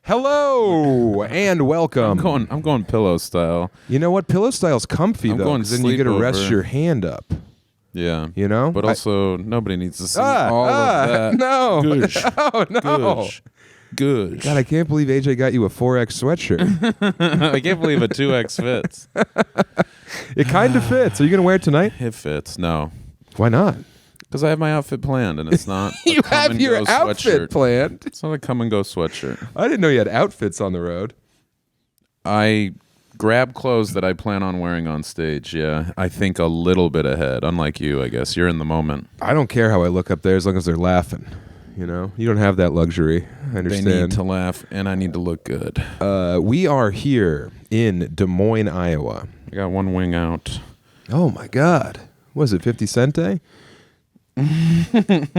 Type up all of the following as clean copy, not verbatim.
Hello and welcome. I'm going pillow style. You know what? Pillow style's comfy though. going Then you get to rest sleepover. your hand up. Yeah. You know? But also, nobody needs to see all of that. No. Gush. Oh, no. Gush. God, I can't believe AJ got you a 4X sweatshirt. I can't believe a 2X fits. It kind of fits. Are you going to wear it tonight? It fits. No. Why not? Because I have my outfit planned, and it's not You a come have and your go outfit sweatshirt. planned. It's not a come and go sweatshirt. I didn't know you had outfits on the road. I grab clothes that I plan on wearing on stage, yeah. I think a little bit ahead. Unlike you, I guess. You're in the moment. I don't care how I look up there as long as they're laughing. You know? You don't have that luxury. I understand. They need to laugh, and I need to look good. We are here in Des Moines, Iowa. I got one wing out. Oh, my God. Was it 50 Cent Day? It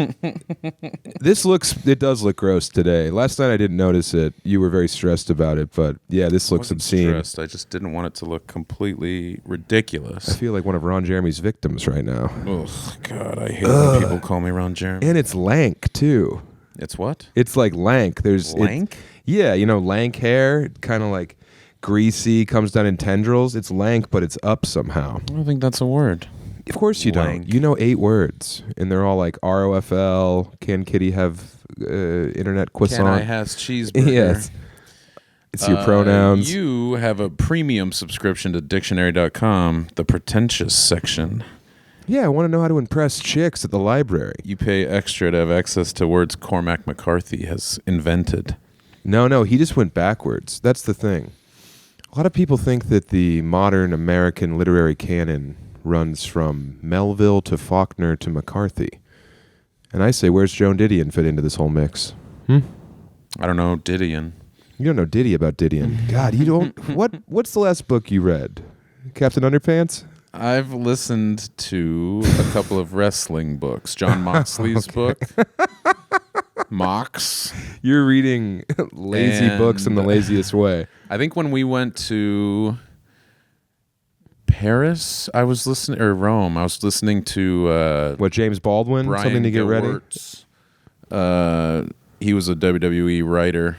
does look gross today. Last night I didn't notice it. You were very stressed about it, but yeah, this looks obscene. Stressed. I just didn't want it to look completely ridiculous. I feel like one of Ron Jeremy's victims right now. Oh, God, I hate when people call me Ron Jeremy. And it's lank, too. It's what? It's like lank. Lank? Yeah, you know, lank hair, kind of like greasy, comes down in tendrils. It's lank, but it's up somehow. I don't think that's a word. Of course you Lank. don't. You know 8 words, and they're all like ROFL, can kitty have internet croissant? Can I has cheeseburger? Yes. It's your pronouns. You have a premium subscription to dictionary.com, the pretentious section. Yeah, I want to know how to impress chicks at the library. You pay extra to have access to words Cormac McCarthy has invented. No, he just went backwards. That's the thing. A lot of people think that the modern American literary canon runs from Melville to Faulkner to McCarthy. And I say, where's Joan Didion fit into this whole mix? I don't know, Didion. You don't know Diddy about Didion. God, you don't... What's the last book you read? Captain Underpants? I've listened to a couple of wrestling books. John Moxley's book. Mox. You're reading lazy books in the laziest way. I think when we went to Paris, I was listening, or Rome, I was listening to What, James Baldwin? Brian Something to get ready? He was a WWE writer.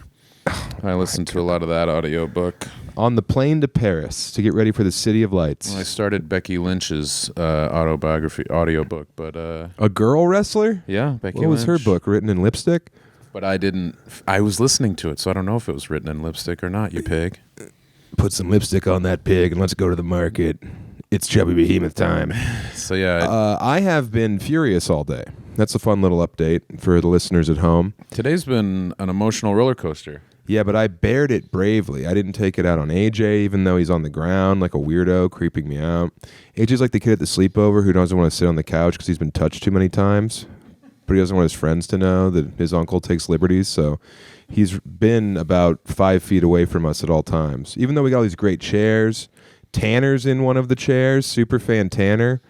I listened to a lot of that audiobook. On the plane to Paris to get ready for the City of Lights. Well, I started Becky Lynch's autobiography audiobook, but A girl wrestler? yeah, Becky What was Lynch. her book? Written in lipstick? But I was listening to it, so I don't know if it was written in lipstick or not, you pig. Put some lipstick on that pig and let's go to the market. It's Chubby Behemoth time. So yeah, I have been furious all day. That's a fun little update for the listeners at home. today's been an emotional roller coaster. Yeah, but I bared it bravely. I didn't take it out on AJ, even though he's on the ground like a weirdo, creeping me out. AJ's like the kid at the sleepover who doesn't want to sit on the couch because he's been touched too many times. But he doesn't want his friends to know that his uncle takes liberties, so he's been about 5 feet away from us at all times. Even though we got all these great chairs, Tanner's in one of the chairs, super fan Tanner,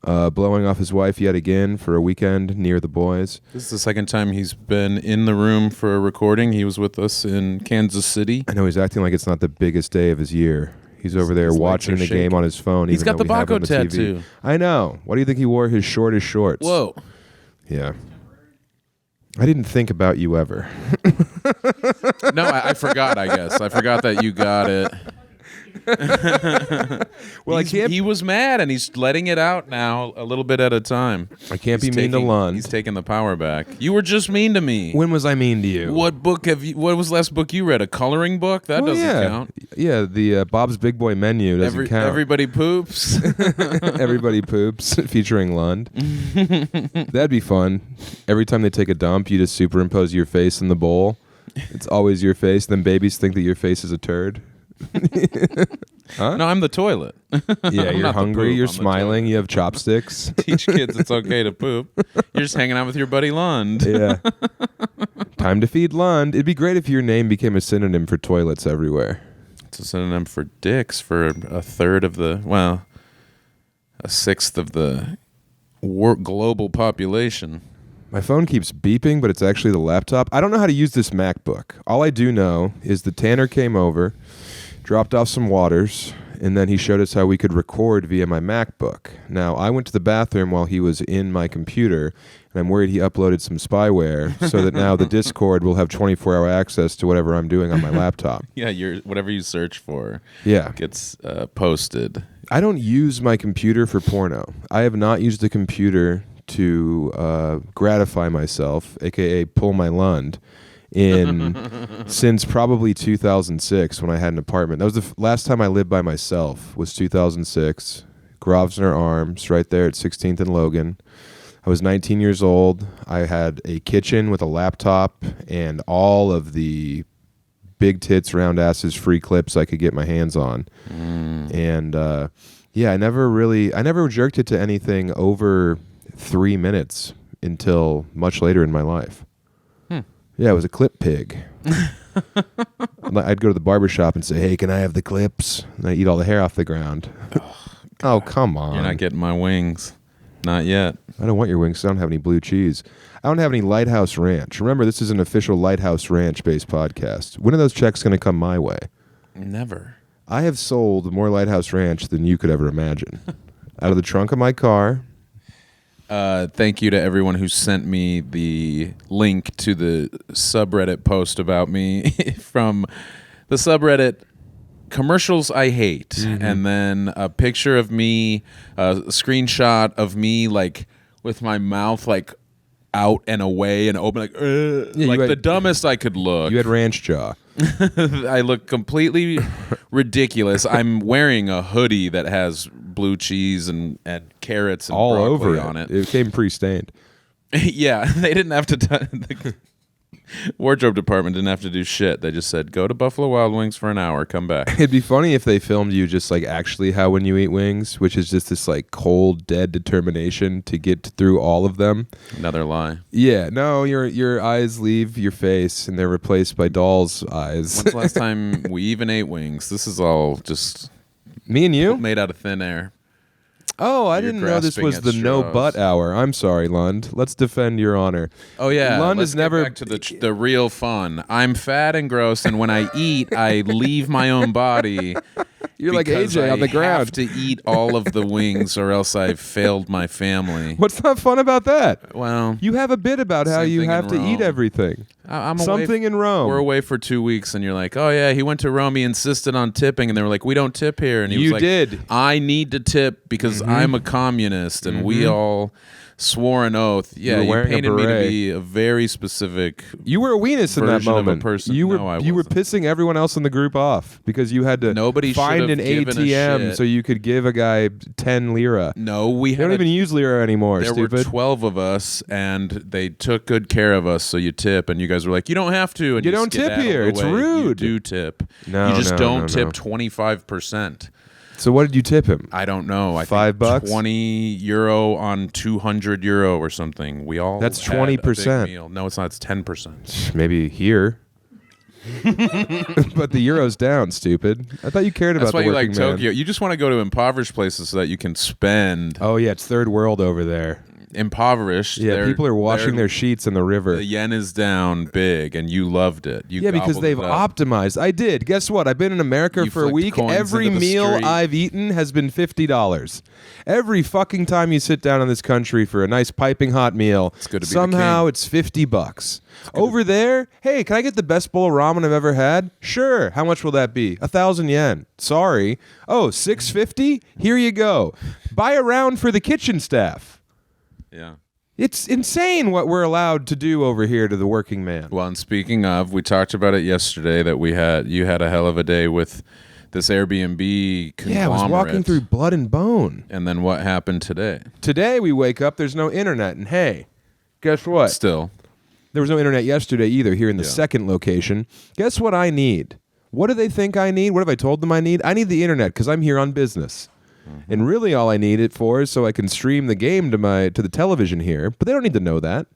blowing off his wife yet again for a weekend near the boys. This is the second time he's been in the room for a recording. He was with us in Kansas City. I know he's acting like it's not the biggest day of his year. He's over there His legs watching are the shaking. game on his phone. He's even got though the we have it on Baco the TV. tattoo. I know. Why do you think he wore his shortest shorts? Whoa. Yeah. I didn't think about you ever. No, I forgot, I guess. I forgot that you got it. Well, He was mad, and he's letting it out now a little bit at a time. I can't be mean to Lund. He's taking the power back. You were just mean to me. When was I mean to you? What was the last book you read? A coloring book? That Well, doesn't count. Yeah, the Bob's Big Boy Menu doesn't count. Everybody poops. Everybody poops, featuring Lund. That'd be fun. Every time they take a dump, you just superimpose your face in the bowl. It's always your face. Then babies think that your face is a turd. Huh? No, I'm the toilet. Yeah, you're not the hungry. poop, You're I'm the smiling. You have chopsticks. Teach kids it's okay to poop. You're just hanging out with your buddy Lund. Yeah. Time to feed Lund. It'd be great if your name became a synonym for toilets everywhere. It's a synonym for dicks for a sixth of the global population. My phone keeps beeping, but it's actually the laptop. I don't know how to use this MacBook. All I do know is the Tanner came over, dropped off some waters, and then he showed us how we could record via my MacBook. Now, I went to the bathroom while he was in my computer, and I'm worried he uploaded some spyware so that now the Discord will have 24-hour access to whatever I'm doing on my laptop. Yeah, whatever you search for Yeah. gets posted. I don't use my computer for porno. I have not used the computer to gratify myself, aka pull my Lund, since probably 2006 when I had an apartment. That was the last time I lived by myself. Was 2006. Grosvenor Arms, right there at 16th and Logan. I was 19 years old. I had a kitchen with a laptop and all of the big tits, round asses, free clips I could get my hands on. And yeah, I never jerked it to anything over 3 minutes until much later in my life. Yeah, it was a clip pig. I'd go to the barbershop and say, "Hey, can I have the clips?" And I'd eat all the hair off the ground. Oh, come on. You're not getting my wings. Not yet. I don't want your wings. I don't have any blue cheese. I don't have any Lighthouse Ranch. Remember, this is an official Lighthouse Ranch-based podcast. When are those checks going to come my way? Never. I have sold more Lighthouse Ranch than you could ever imagine. Out of the trunk of my car. Thank you to everyone who sent me the link to the subreddit post about me from the subreddit Commercials I Hate, and then a picture of me, a screenshot of me like with my mouth like out and away and open, like the dumbest I could look. You had ranch jaw. I look completely ridiculous. I'm wearing a hoodie that has blue cheese and carrots and all broccoli over on it. It came pre-stained. Yeah, they didn't have to. The wardrobe department didn't have to do shit. They just said, "Go to Buffalo Wild Wings for an hour, come back." It'd be funny if they filmed you just like actually how when you eat wings, which is just this like cold, dead determination to get through all of them. Another lie. Yeah, no, your eyes leave your face and they're replaced by doll's eyes. When's the last time we even ate wings? This is all just me and you made out of thin air. Oh, I You're didn't know this grasping was at the no straws. butt hour. I'm sorry, Lund. Let's defend your honor. Oh yeah, Lund let's is get never back to the real fun. I'm fat and gross, and when I eat, I leave my own body. You're like because AJ on the I ground. have to eat all of the wings, or else I've failed my family. What's not fun about that? Well, You have a bit about how Same you thing have in to eat Rome. everything. I'm Something away in Rome. We're away for 2 weeks, and you're like, "Oh yeah, he went to Rome. He insisted on tipping," and they were like, "We don't tip here." And he You was like, did. "I need to tip because I'm a communist," and we all swore an oath. Yeah, were you wearing a painted me to beret. be a very specific. You were a weenus in that version of a moment. person. You were No, I you were wasn't. pissing everyone else in the group off because you had to Nobody find should an have given a ATM shit. so you could give a guy 10 lira. No, we They don't had even use lira anymore, There were stupid. 12 of us, and they took good care of us. So you tip, and you guys were like, "You don't have to." And You don't tip skedaddled here. It's away. rude. You do tip. No, you just no, don't no, tip no. 25%. So what did you tip him? I don't know. I $5? think €20 on €200 or something. We all That's had a big 20%. meal. No, it's not. It's 10%. Maybe here. But the euro's down, stupid. I thought you cared That's about why the you like working man. Tokyo. You just want to go to impoverished places so that you can spend. Oh yeah, it's third world over there. Impoverished. Yeah, people are washing they're- their sheets in the river. The yen is down big, and you loved it. You Yeah, because gobbled they've it up. optimized. I did. Guess what? I've been in America You for a flicked week. coins Every into the meal street. I've eaten has been $50. Every fucking time you sit down in this country for a nice piping hot meal, It's good to be the somehow king. it's $50. Over there, hey, can I get the best bowl of ramen I've ever had? Sure. How much will that be? 1,000 yen. Sorry. Oh, $650? Here you go. Buy a round for the kitchen staff. Yeah. It's insane what we're allowed to do over here to the working man. Well, and speaking of, we talked about it yesterday that you had a hell of a day with this Airbnb conglomerate. Yeah, I was walking through blood and bone. And then what happened today? Today we wake up, there's no internet, and hey, guess what? Still. There was no internet yesterday either here in the Yeah. second location. Guess what I need? What do they think I need? What have I told them I need? I need the internet because I'm here on business. And really all I need it for is so I can stream the game to the television here, but they don't need to know that.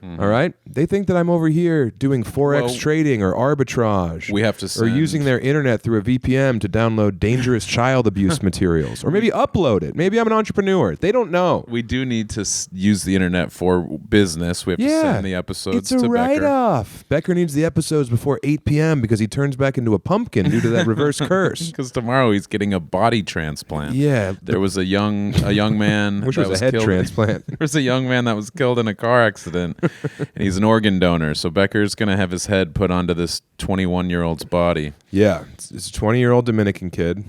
All right? They think that I'm over here doing Forex trading or arbitrage. We have to or send... using their internet through a VPN to download dangerous child abuse materials. Or maybe upload it. Maybe I'm an entrepreneur. They don't know. We do need to use the internet for business. We have to send the episodes to Becker. It's a write-off. Becker needs the episodes before 8 p.m. because he turns back into a pumpkin due to that reverse curse. Because tomorrow he's getting a body transplant. Yeah. There was a young man. I wish it was a head transplant. There was a young man that was killed in a car accident, and he's an organ donor. So Becker's going to have his head put onto this 21-year-old's body. Yeah. It's a 20-year-old Dominican kid.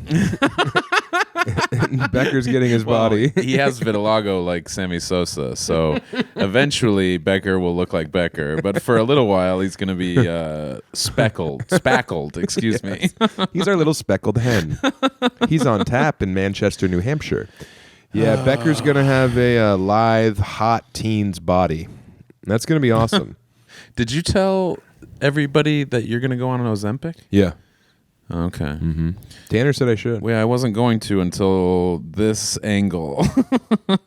Becker's getting his body. He has vitiligo like Sammy Sosa, so eventually Becker will look like Becker. But for a little while, he's going to be spackled. Excuse me. He's our little speckled hen. He's on tap in Manchester, New Hampshire. Yeah, Becker's going to have a lithe, hot teen's body. That's going to be awesome. Did you tell everybody that you're going to go on an Ozempic? Yeah. Okay. Mm-hmm. Tanner said I should. Well, I wasn't going to until this angle.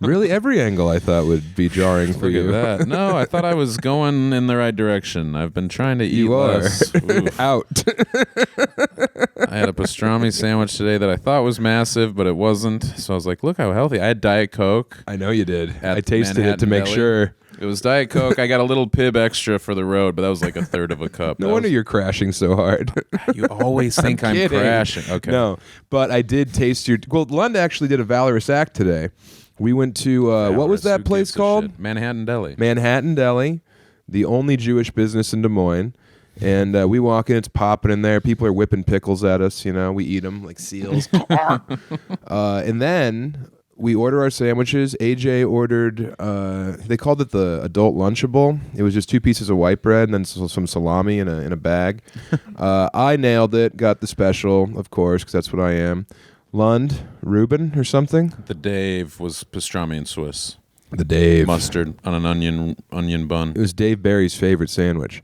Really? Every angle I thought would be jarring for you. Look at that. No, I thought I was going in the right direction. I've been trying to eat less. Out. I had a pastrami sandwich today that I thought was massive, but it wasn't. So I was like, look how healthy. I had Diet Coke. I know you did. I tasted Manhattan it to make Deli. sure. It was Diet Coke. I got a little pib extra for the road, but that was like a third of a cup. No wonder you're crashing so hard. You always think I'm crashing. Okay. No, but I did taste your... Well, Lund actually did a valorous act today. We went to... what was that place called? Manhattan Deli. Manhattan Deli, the only Jewish business in Des Moines. And we walk in, it's popping in there. People are whipping pickles at us, you know. We eat them like seals. And then... we order our sandwiches. AJ ordered, they called it the adult Lunchable. It was just 2 pieces of white bread and then some salami in a bag. I nailed it, got the special, of course, because that's what I am. Lund, Reuben or something? The Dave was pastrami and Swiss. The Dave. Mustard on an onion bun. It was Dave Barry's favorite sandwich.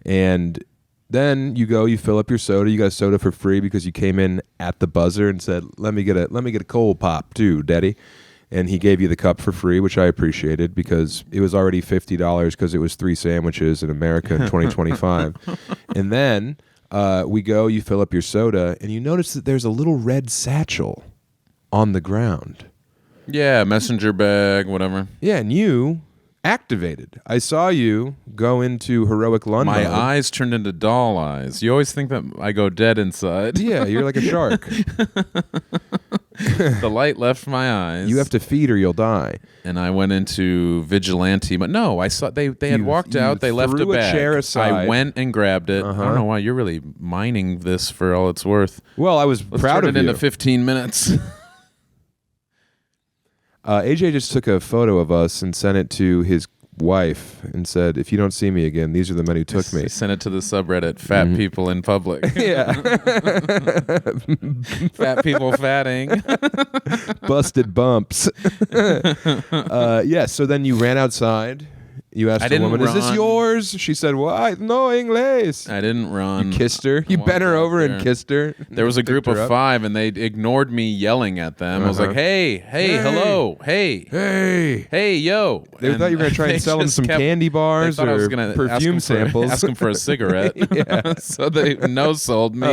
And... then you go, you fill up your soda. You got a soda for free because you came in at the buzzer and said, "Let me get a cold pop too, Daddy." And he gave you the cup for free, which I appreciated because it was already $50 because it was 3 sandwiches in America in 2025. And then we go, you fill up your soda, and you notice that there's a little red satchel on the ground. Yeah, messenger bag, whatever. Yeah, and you activated. I saw you go into heroic Lund My mode. eyes turned into doll eyes. You always think that I go dead inside. Yeah, you're like a shark. The light left my eyes. You have to feed or you'll die. And I went into vigilante. But no, I saw they had walked out. They left a bag. Chair aside. I went and grabbed it. I don't know why you're really mining this for all it's worth. Well, I was proud of you. Turn it into 15 minutes. AJ just took a photo of us and sent it to his wife and said, "If you don't see me again, these are the men who took me." Sent it to the subreddit, Fat People in Public. Yeah. Fat people fatting. Busted bumps. Yeah, so then you ran outside. You asked the woman, "Is this yours?" She said, "Why? No English." I didn't run. You kissed her. You bent her over and kissed her. There was a group of 5, and they ignored me yelling at them. I was like, hey, hello, hey, yo. They thought you were going to try and sell them some candy bars or perfume samples. Ask them for a cigarette. Yeah. So they no-sold me.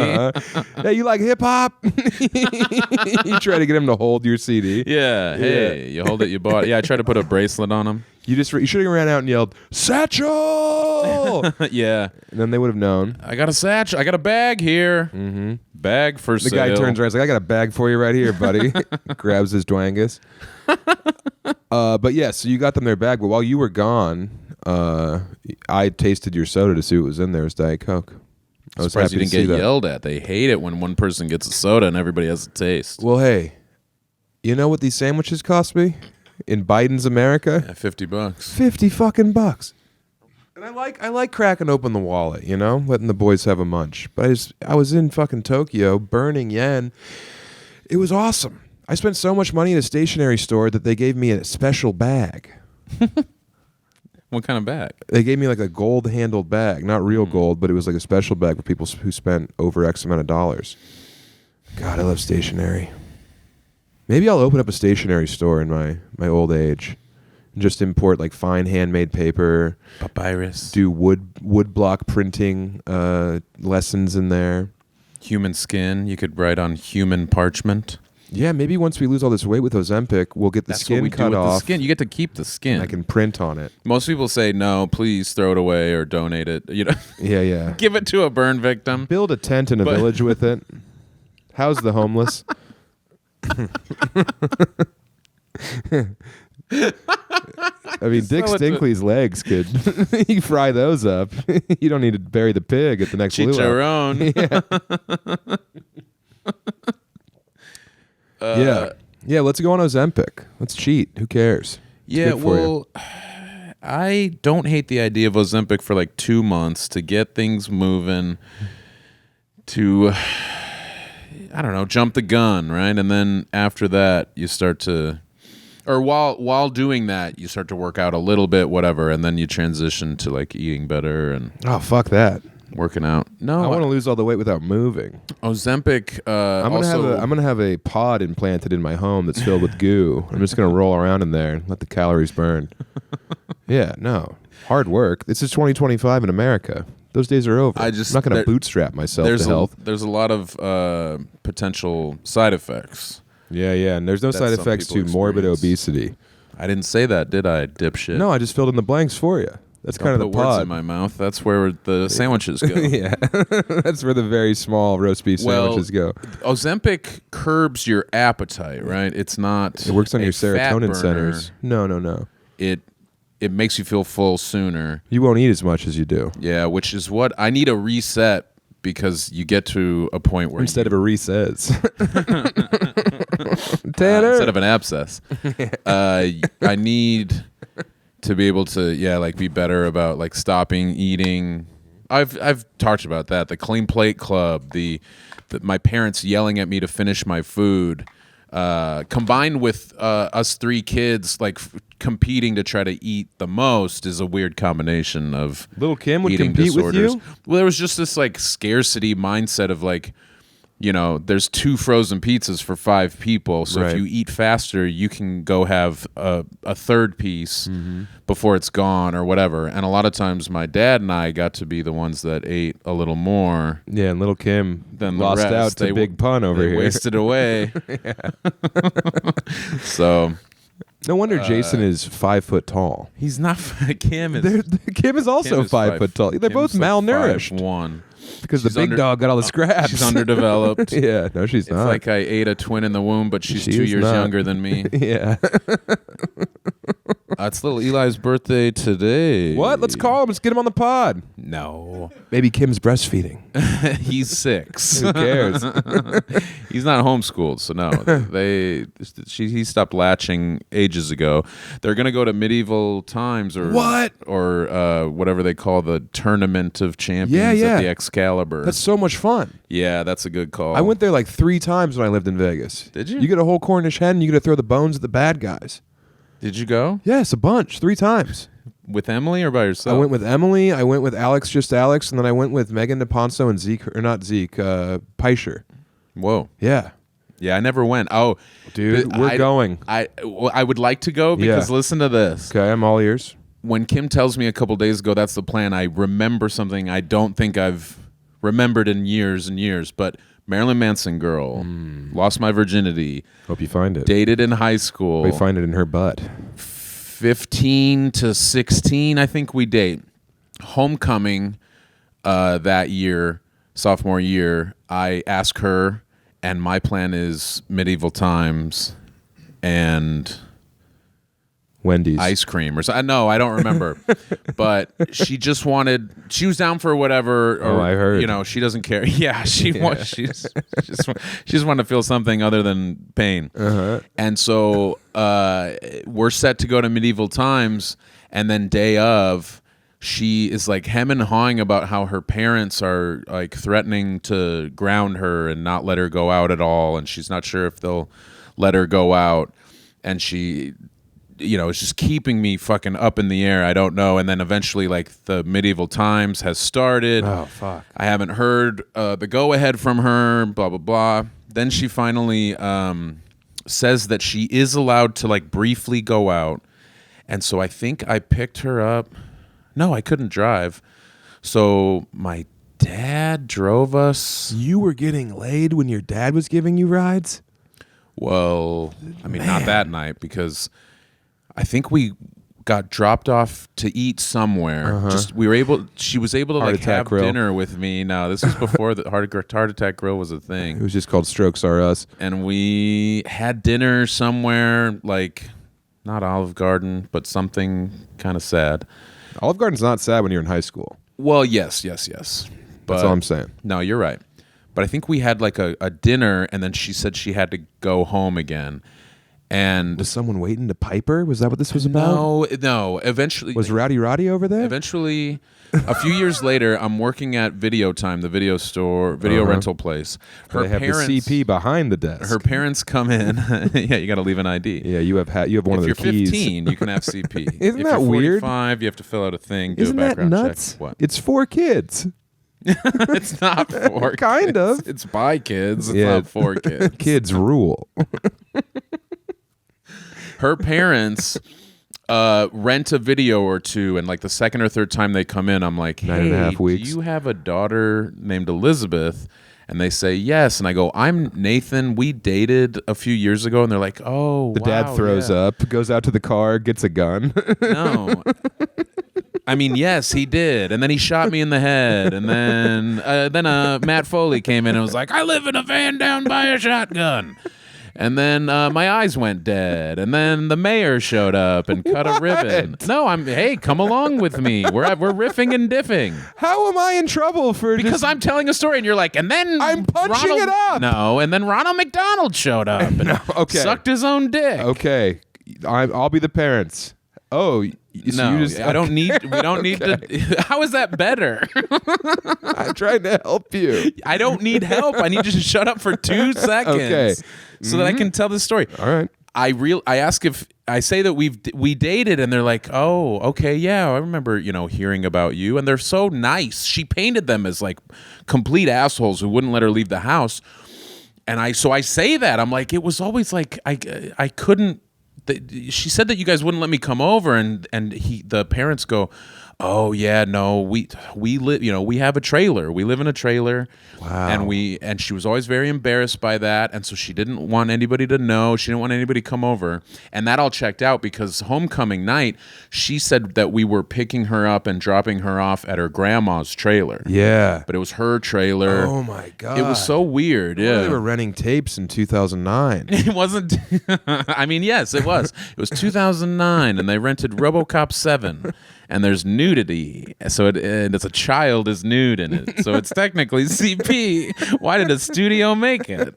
Hey, you like hip-hop? You try to get him to hold your CD. Yeah, hey, you hold it, you bought it. Yeah, I tried to put a bracelet on him. You should have ran out and yelled, "Satchel!" Yeah. And then they would have known. I got a satchel. I got a bag here. Mm-hmm. Bag for the sale. The guy turns around. He's like, "I got a bag for you right here, buddy." Grabs his dwangus. But yeah, so you got them their bag. But while you were gone, I tasted your soda to see what was in there. It was Diet Coke. I was surprised happy you to didn't see get that. yelled at. They hate it when one person gets a soda and everybody has a taste. Well, hey, you know what these sandwiches cost me? In Biden's America, Yeah, $50. $50 fucking bucks. And I like cracking open the wallet, you know, letting the boys have a munch. But I was in fucking Tokyo, burning yen. It was awesome. I spent so much money at a stationery store that they gave me a special bag. What kind of bag? They gave me like a gold-handled bag, not real gold, but it was like a special bag for people who spent over X amount of dollars. God, I love stationery. Maybe I'll open up a stationery store in my old age Just import like fine handmade paper. Papyrus. Do wood block printing lessons in there. Human skin. You could write on human parchment. Yeah, maybe once we lose all this weight with Ozempic, we'll get the That's skin what we cut do with off. the skin. You get to keep the skin. And I can print on it. Most people say no, please throw it away or donate it. You know, Yeah. give it to a burn victim. Build a tent in a village with it. House the homeless. I mean, Dick Stinkley's legs could you fry those up. You don't need to bury the pig at the next luau. Chicharron. Yeah. Yeah, let's go on Ozempic. Let's cheat. Who cares? It's good for you. I don't hate the idea of Ozempic for like 2 months to get things moving, to, I don't know, jump the gun, right? And then after that, you start to, or while doing that, you start to work out a little bit, whatever, and then you transition to like eating better and Oh, fuck that. working out. No, I want to lose all the weight without moving. Ozempic. I'm gonna have a pod implanted in my home that's filled with goo. I'm just gonna roll around in there and let the calories burn. Yeah, no, hard work. This is 2025 in America. Those days are over. I'm not gonna bootstrap myself to health. There's a lot of potential side effects. Yeah, and there's no side effects to morbid obesity. I didn't say that, did I, dipshit? No, I just filled in the blanks for you. That's kind of the words pod. in my mouth. That's where the sandwiches go. Yeah, that's where the very small roast beef sandwiches go. Ozempic curbs your appetite, right? It's not. It works on a your fat serotonin burner. centers. No. It makes you feel full sooner. You won't eat as much as you do. Yeah, which is what I need a reset because you get to a point where Instead of a recess. Tanner. instead of an abscess, I need to be able to be better about like stopping eating. I've talked about that. The clean plate club, the my parents yelling at me to finish my food, combined with us 3 kids like competing to try to eat the most is a weird combination of Little Kim would eating compete disorders. with you? Well, there was just this like scarcity mindset of like, you know, there's 2 frozen pizzas for 5 people. So Right. if you eat faster, you can go have a third piece before it's gone or whatever. And a lot of times my dad and I got to be the ones that ate a little more. Yeah, and little Kim Than the lost rest. out to They Big Pun over They here. wasted away. So No wonder Jason is 5 foot tall. he's not. Kim is. Kim is also Kim is 5 foot tall. They're both Kim's like malnourished 5'1". because the She's big dog got all the scraps. She's underdeveloped. Yeah, no, she's It's not. like I ate a twin in the womb, but she's 2 She's years not. younger than me. Yeah. It's little Eli's birthday today. What? Let's call him. Let's get him on the pod. No. Maybe Kim's breastfeeding. He's 6. Who cares? He's not homeschooled, so no. He stopped latching ages ago. They're gonna go to medieval times or What? or whatever they call the tournament of champions Yeah. at the Excalibur. That's so much fun. Yeah, that's a good call. I went there like 3 times when I lived in Vegas. Did you? You get a whole Cornish hen and you get to throw the bones at the bad guys. Did you go Yes, a bunch. 3 times. with Emily or by yourself? I went with Emily. I went with Alex, just Alex, and then I went with Megan DePonso and Zeke, or not Zeke, Peischer. Whoa. Yeah. Yeah, I never went. Oh, Dude, we're going. I would like to go because Yeah. listen to this. Okay, I'm all ears. When Kim tells me a couple days ago that's the plan, I remember something I don't think I've remembered in years and years. But Marilyn Manson girl, lost my virginity, Hope you find it. dated in high school. We find it in her butt. 15 to 16, I think we date. Homecoming that year, sophomore year, I ask her, and my plan is medieval times and Wendy's. ice cream or something. No, I don't remember. But she was down for whatever. Or, I heard. You know, she doesn't care. Yeah, she just wanted to feel something other than pain. Uh-huh. And so we're set to go to medieval times, and then day of, she is like hem and hawing about how her parents are like threatening to ground her and not let her go out at all, and she's not sure if they'll let her go out, and she, you know, it's just keeping me fucking up in the air. I don't know. And then eventually, like, the medieval times has started. Oh, fuck. I haven't heard the go-ahead from her, blah, blah, blah. Then she finally says that she is allowed to, like, briefly go out. And so I think I picked her up. No, I couldn't drive. So my dad drove us. You were getting laid when your dad was giving you rides? Well, I mean, not that night, because I think we got dropped off to eat somewhere. She was able to like have Grill. dinner with me. No, this was before the Heart Attack Grill was a It thing. was just called Strokes R Us. And we had dinner somewhere, like not Olive Garden, but something kind of sad. Olive Garden's not sad when you're in high school. Well, yes. But, That's all I'm saying. No, you're right. But I think we had like a dinner, and then she said she had to go home again. And Was someone waiting to pipe her? Was that what this was about? No. Eventually, Was Rowdy Roddy over there? Eventually, a few years later, I'm working at Video Time, the video store, video rental place. They have the CP behind the desk. Her parents come in. Yeah, you got to leave an ID. Yeah, you have one of the If you're keys. 15, you can have CP. Isn't if that you're weird? 45, you have to fill out a thing, do Isn't a that background nuts? check. What? It's for kids. It's not for Kind kids. of. It's by kids. It's Yeah. not for kids. Kids rule. Her parents rent a video or two, and like the second or third time they come in, I'm like, Nine and a half weeks. do you have a daughter named Elizabeth? And they say yes, and I go, I'm Nathan. We dated a few years ago, and they're like, oh, The dad throws up, goes out to the car, gets a gun. No. I mean, yes, he did, and then he shot me in the head, and then Matt Foley came in and was like, I live in a van down by a shotgun. And then my eyes went dead, and then the mayor showed up and cut a ribbon. No, hey, come along with me. We're riffing and diffing. How am I in trouble for Because I'm telling a story, and you're like, and then I'm punching it up. No, and then Ronald McDonald showed up and sucked his own dick. Okay, I'll be the parents. Oh, so No, you just, I don't need. We don't need to. How is that better? I'm trying to help you. I don't need help. I need you to shut up for 2 seconds, Okay. so that I can tell the story. All right. I ask if I say that we dated, and they're like, oh, okay, yeah, I remember, hearing about you, and they're so nice. She painted them as like complete assholes who wouldn't let her leave the house, and I say that I'm like, it was always like I couldn't. She said that you guys wouldn't let me come over, and the parents go, oh yeah, no, we live, we have a trailer. We live in a trailer. Wow. And she was always very embarrassed by that, and so she didn't want anybody to know. She didn't want anybody to come over, and that all checked out because homecoming night, she said that we were picking her up and dropping her off at her grandma's trailer. Yeah. But it was her trailer. Oh my God. It was so weird. Well, Yeah. they were renting tapes in 2009. It wasn't. I mean, yes, it was. It was 2009, and they rented RoboCop 7, and there's nudity. So and it's a child is nude in it. So it's technically CP. Why did a studio make it?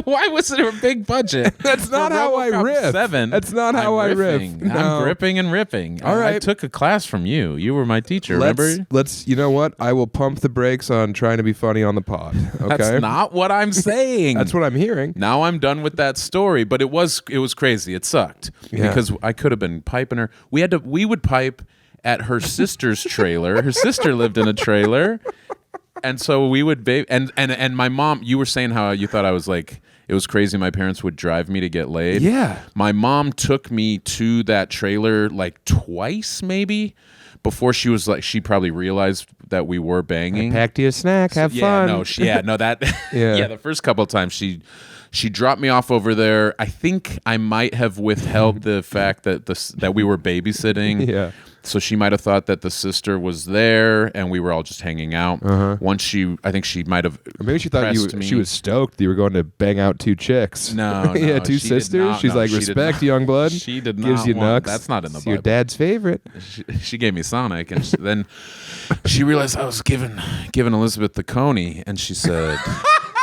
Why was it a big budget? That's not how I RoboCop riff. 7. That's not how I riff. riffing. No. I'm gripping and ripping. All right. I took a class from you. You were my teacher. Remember? Let's. You know what? I will pump the brakes on trying to be funny on the pod. Okay. That's not what I'm saying. That's what I'm hearing. Now I'm done with that story, but it was crazy. It sucked because I could have been piping her. We would pipe at her sister's trailer. Her sister lived in a trailer, and so we would and my mom. You were saying how you thought I was like, it was crazy. My parents would drive me to get laid. Yeah. My mom took me to that trailer like twice, maybe, before she was like, she probably realized that we were banging. Packed you a snack. Have fun. Yeah, the first couple of times she dropped me off over there. I think I might have withheld the fact that that we were babysitting. Yeah. So she might have thought that the sister was there and we were all just hanging out. Once I think she might have. Or maybe she thought me. she was stoked that you were going to bang out 2 chicks. No, yeah, no, 2 she did sisters. not. She's No, like, she did respect, not. young blood. She did Gives not you want- nucks. that's not in the It's your Bible. dad's favorite. She gave me Sonic, and then she realized I was giving Elizabeth the coney, and she said,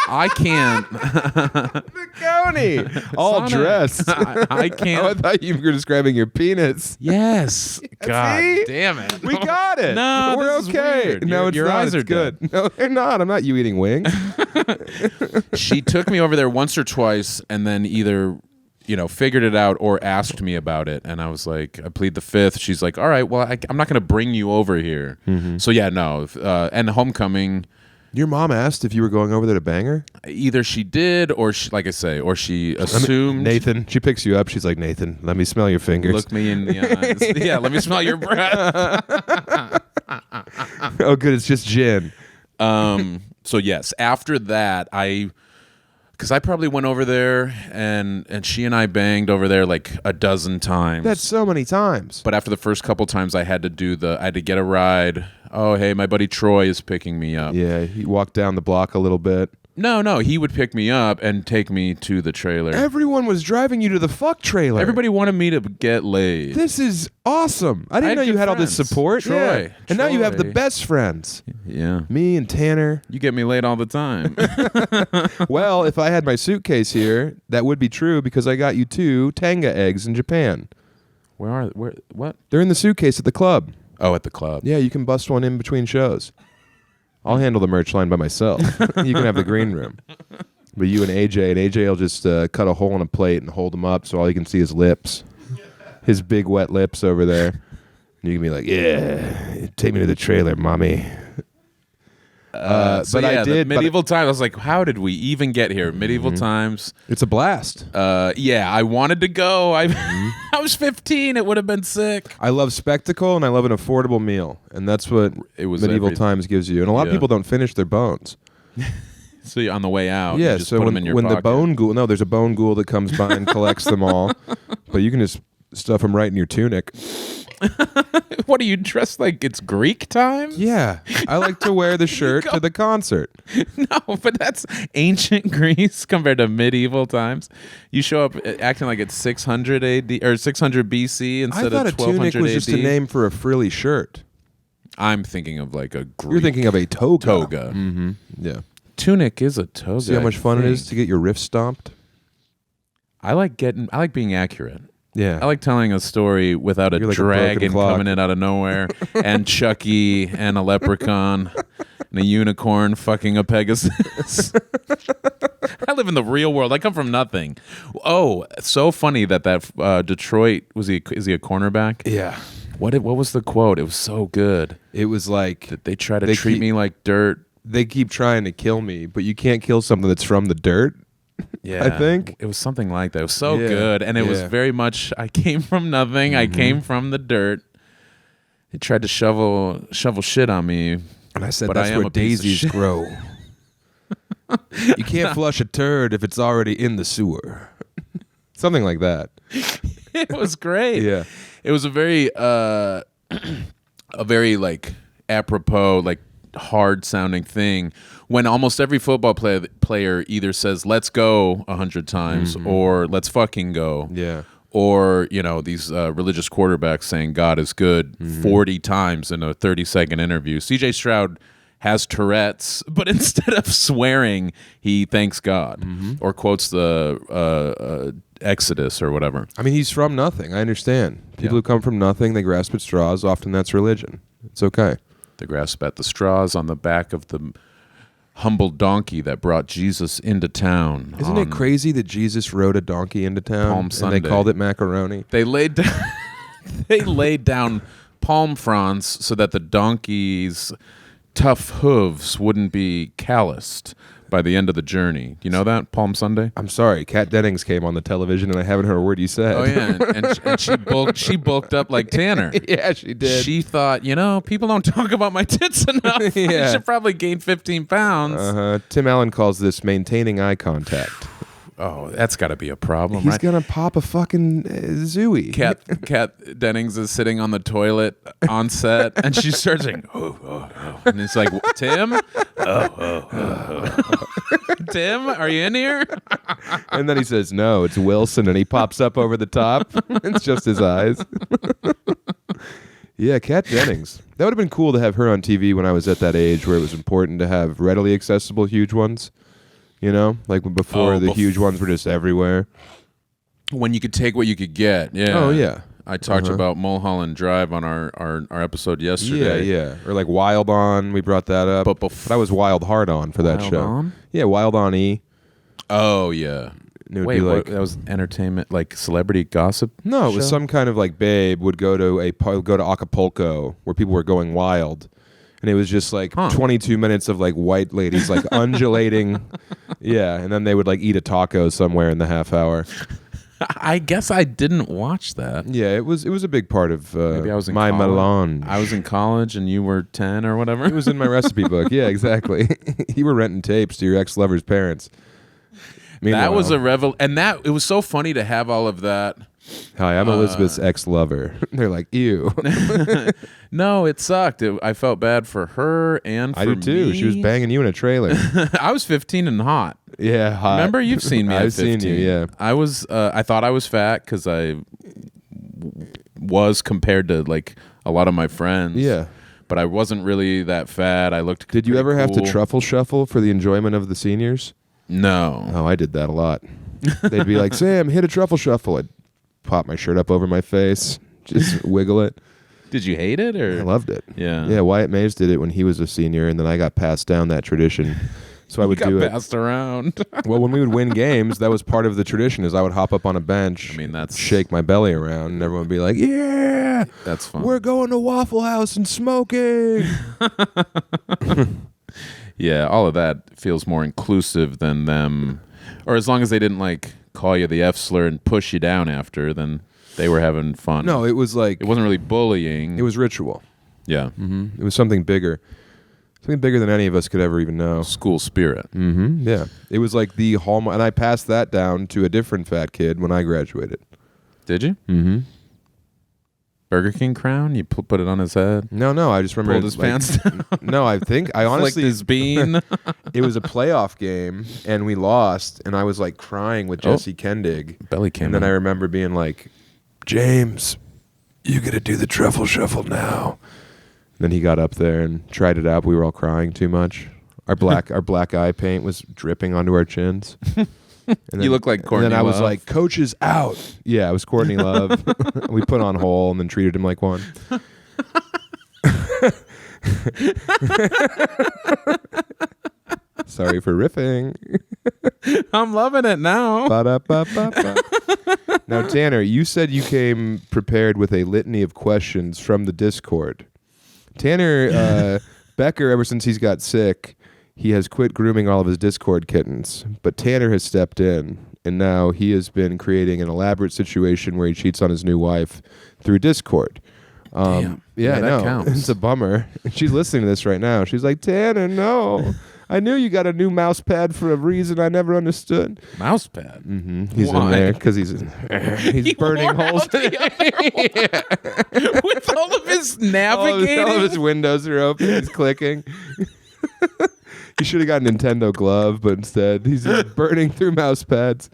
I can't. The coney. All Sonic, dressed. I can't. Oh, I thought you were describing your penis. Yes. God See? damn it. We got it. No, we're this is okay. weird. No, Your it's not. eyes are It's good. No, they're not. I'm not you eating wings. She took me over there once or twice, and then either figured it out or asked me about it, and I was like, I plead the fifth. She's like, all right, well, I'm not going to bring you over here. So yeah, no. And homecoming, Your mom asked if you were going over there to bang her? Either she did, or like I say, or she assumed. Nathan, she picks you up. She's like, Nathan, let me smell your fingers. Look me in the eyes. Yeah, let me smell your breath. Oh, good. It's just gin. So yes, after that, because I probably went over there and she and I banged over there like a dozen times. That's so many times. But after the first couple times, I had to get a ride. Oh, hey, my buddy Troy is picking me up. Yeah, he walked down the block a little bit. No, he would pick me up and take me to the trailer. Everyone was driving you to the fuck trailer. Everybody wanted me to get laid. This is awesome. I didn't know you had all this support. Troy. Yeah. And now you have the best friends. Yeah. Me and Tanner. You get me laid all the time. Well, if I had my suitcase here, that would be true because I got you 2 Tanga eggs in Japan. What? They're in the suitcase at the club. Oh, at the club. Yeah, you can bust one in between shows. I'll handle the merch line by myself. You can have the green room. But you and AJ will just cut a hole in a plate and hold him up so all you can see is lips. His big wet lips over there. And you can be like, yeah, take me to the trailer, mommy. But yeah, I did medieval times. I was like, how did we even get here? Medieval times. It's a blast. Yeah, I wanted to go. I was 15. It would have been sick. I love spectacle and I love an affordable meal, and that's what medieval times gives you. And a lot of people don't finish their bones. So on the way out, yeah. you just So put them in your when pocket. the bone ghoul, no, there's a bone ghoul that comes by and collects them all, but you can just stuff them right in your tunic. What are you dressed like? It's Greek time? Yeah, I like to wear the shirt to the concert. No, but that's ancient Greece compared to medieval times. You show up acting like it's 600 AD or 600 BC instead of 1200 AD. I thought a tunic was just a name for a frilly shirt. I'm thinking of like a Greek. You're thinking of a toga. Toga. Mm-hmm. Yeah. Tunic is a toga. See how much fun it is to get your riff stomped? I like being accurate. Yeah. I like telling a story without a dragon coming in out of nowhere, and Chucky and a leprechaun and a unicorn fucking a Pegasus. I live in the real world. I come from nothing. Oh, so funny that Detroit is he a cornerback? Yeah. What was the quote? It was so good. It was like that they try to treat me like dirt. They keep trying to kill me, but you can't kill something that's from the dirt. Yeah, I think it was something like that. It was so good, and it was very much. I came from nothing. I came from the dirt. They tried to shovel shit on me, and I said, "That's where daisies grow." You can't flush a turd if it's already in the sewer. Something like that. It was great. Yeah, it was a very like apropos, like hard sounding thing when almost every football player either says let's go 100 times or let's fucking go, or these religious quarterbacks saying God is good 40 times in a 30-second interview. CJ Stroud has Tourette's, but instead of swearing he thanks God or quotes the Exodus or whatever. I mean, he's from nothing. I understand. People who come from nothing, they grasp at straws. Often that's religion. It's okay. They grasp at the straws on the back of the humble donkey that brought Jesus into town. Isn't it crazy that Jesus rode a donkey into town? Palm Sunday. And they called it macaroni. They laid down palm fronds so that the donkey's tough hooves wouldn't be calloused by the end of the journey. You know that? Palm Sunday? I'm sorry. Kat Dennings came on the television and I haven't heard a word you said. Oh, yeah. And she bulked up like Tanner. Yeah, she did. She thought, people don't talk about my tits enough. I should probably gain 15 pounds. Tim Allen calls this maintaining eye contact. Oh, that's got to be a problem, He's right? going to pop a fucking zooey. Kat Dennings is sitting on the toilet on set, and she starts saying, oh. And it's like, Tim? Oh. Tim, are you in here? And then he says, no, it's Wilson, and he pops up over the top. It's just his eyes. Yeah, Kat Dennings. That would have been cool to have her on TV when I was at that age where it was important to have readily accessible huge ones. Like before the huge ones were just everywhere. When you could take what you could get. Yeah. Oh, yeah. I talked about Mulholland Drive on our episode yesterday. Yeah. Or like Wild On, we brought that up. But I was Wild Hard On for that show. On? Yeah, Wild On E. Oh, yeah. Wait, that was entertainment, like celebrity gossip? No, it was some kind of like babe would go to Acapulco where people were going wild. And it was just like 22 minutes of like white ladies like undulating. Yeah, and then they would like eat a taco somewhere in the half hour. I guess I didn't watch that. Yeah, it was a big part of Maybe I was in My Lund. I was in college and you were 10 or whatever. It was in my recipe book. Yeah, exactly. You were renting tapes to your ex-lover's parents. Meanwhile, that was a and it was so funny to have all of that. Hi, I'm Elizabeth's ex-lover. They're like, ew. No, it sucked. I felt bad for her and for me. I did too. She was banging you in a trailer. I was 15 and hot. Yeah, hot. Remember, you've seen me at 15. I've seen you, yeah. I thought I was fat because I was compared to like a lot of my friends. Yeah. But I wasn't really that fat. I looked Did you ever have to cool. truffle shuffle for the enjoyment of the seniors? No. Oh, I did that a lot. They'd be like, Sam, hit a truffle shuffle. I'd pop my shirt up over my face, just wiggle it. Did you hate it or? I loved it. Yeah. Yeah, Wyatt Mays did it when he was a senior, and then I got passed down that tradition. So I would do it. Passed around. Well, when we would win games, that was part of the tradition. Is I would hop up on a bench, shake my belly around, and everyone would be like, "Yeah, that's fun. We're going to Waffle House and smoking." Yeah, all of that feels more inclusive than them, or as long as they didn't like call you the F slur and push you down after, then they were having fun. No, it was like it wasn't really bullying. It was ritual. Yeah, It was something bigger. Something bigger than any of us could ever even know. School spirit. Yeah. It was like the hallmark. And I passed that down to a different fat kid when I graduated. Did you? Mm-hmm. Burger King crown? You put it on his head? No. I just remember. Pulled his pants down? No, I think. I honestly. Flicked his bean? It was a playoff game, and we lost, and I was like crying with Jesse Kendig. Belly came And then in. I remember being like, James, you got to do the truffle shuffle now. Then he got up there and tried it out. But we were all crying too much. Our black eye paint was dripping onto our chins. And then, you look like Courtney And then I was Love. like, "Coach is out." Yeah, it was Courtney Love. We put on Hole and then treated him like one. Sorry for riffing. I'm loving it now. Ba-da-ba-ba-ba. Now, Tanner, you said you came prepared with a litany of questions from the Discord. Tanner Becker, ever since he's got sick, he has quit grooming all of his Discord kittens. But Tanner has stepped in, and now he has been creating an elaborate situation where he cheats on his new wife through Discord. Damn. Yeah, I that know. counts. It's a bummer. She's listening to this right now. She's like, Tanner, no. I knew you got a new mouse pad for a reason I never understood. Mouse pad? Mm-hmm. He's Why? in there because he's burning holes. With all of his navigating? All of his windows are open. He's clicking. He should have got a Nintendo glove, but instead he's just burning through mouse pads.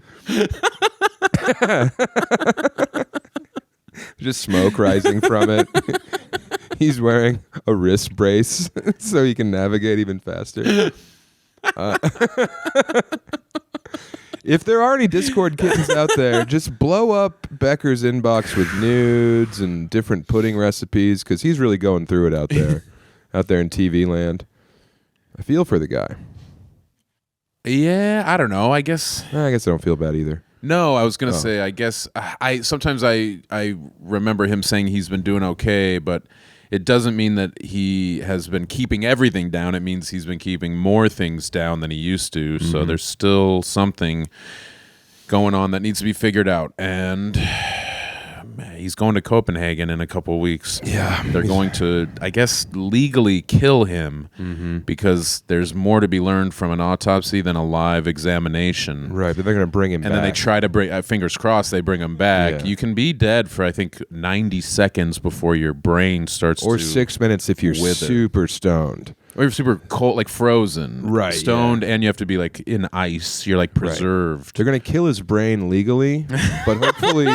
Just smoke rising from it. He's wearing a wrist brace so he can navigate even faster. If there are any Discord kittens out there, just blow up Becker's inbox with nudes and different pudding recipes because he's really going through it out there in TV land. I feel for the guy. Yeah, I don't know. I guess I don't feel bad either. No, I was gonna say. I guess I sometimes I remember him saying he's been doing okay, but it doesn't mean that he has been keeping everything down. It means he's been keeping more things down than he used to. Mm-hmm. So there's still something going on that needs to be figured out. And he's going to Copenhagen in a couple of weeks. Yeah. They're going to, I guess, legally kill him because there's more to be learned from an autopsy than a live examination. Right, but they're going to bring him back. And then they try to bring, fingers crossed, they bring him back. Yeah. You can be dead for, I think, 90 seconds before your brain starts or to... 6 minutes if you're wither. super stoned. Or you're super cold, like frozen. Right, Stoned, and you have to be like in ice. You're like preserved. They're going to kill his brain legally, but hopefully...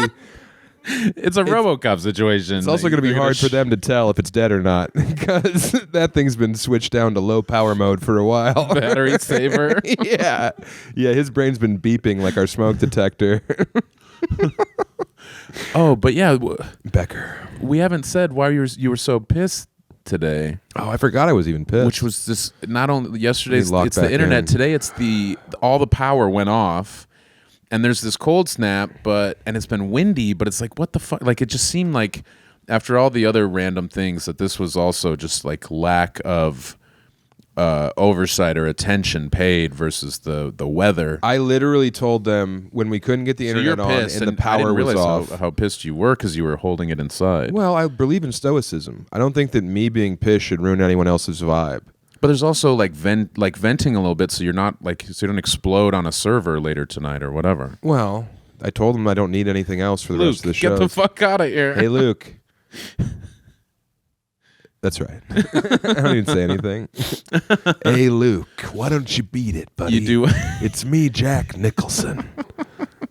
It's a RoboCop situation. It's also going to be hard for them to tell if it's dead or not because that thing's been switched down to low power mode for a while. Battery saver. Yeah. His brain's been beeping like our smoke detector. Oh, but yeah, Becker. we haven't said why you were so pissed today. Oh, I forgot I was even pissed. Which was this? Not only yesterday's. locked It's the back internet. in. Today, it's all the power went off. And there's this cold snap, and it's been windy, but it's like, what the fuck? Like, it just seemed like after all the other random things, that this was also just like lack of oversight or attention paid versus the weather. I literally told them when we couldn't get the internet on and the power I didn't was realize off. how pissed you were because you were holding it inside. Well, I believe in stoicism. I don't think that me being pissed should ruin anyone else's vibe. But there's also like venting a little bit, so you're not so you don't explode on a server later tonight or whatever. Well, I told them I don't need anything else for the rest of the show. Get the fuck out of here. Hey, Luke. That's right. I don't even say anything. Hey, Luke, why don't you beat it, buddy? You do. It's me, Jack Nicholson.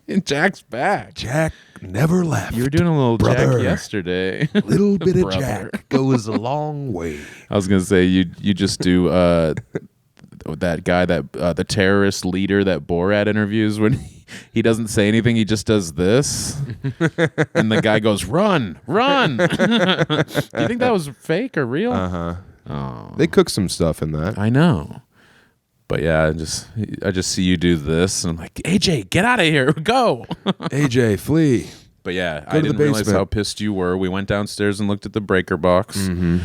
And Jack's back. Jack never left. You were doing a little brother. Jack yesterday. Little bit of Brother. Jack goes a long way. I was gonna say you just do that guy that the terrorist leader that Borat interviews when he doesn't say anything, he just does this, and the guy goes, "Run, run." Do you think that was fake or real? Oh, They cook some stuff in that. I know. But yeah, I just see you do this, and I'm like, AJ, get out of here, go. AJ, flee. But yeah, Go I to the didn't realize basement. how pissed you were. We went downstairs and looked at the breaker box. Mm-hmm.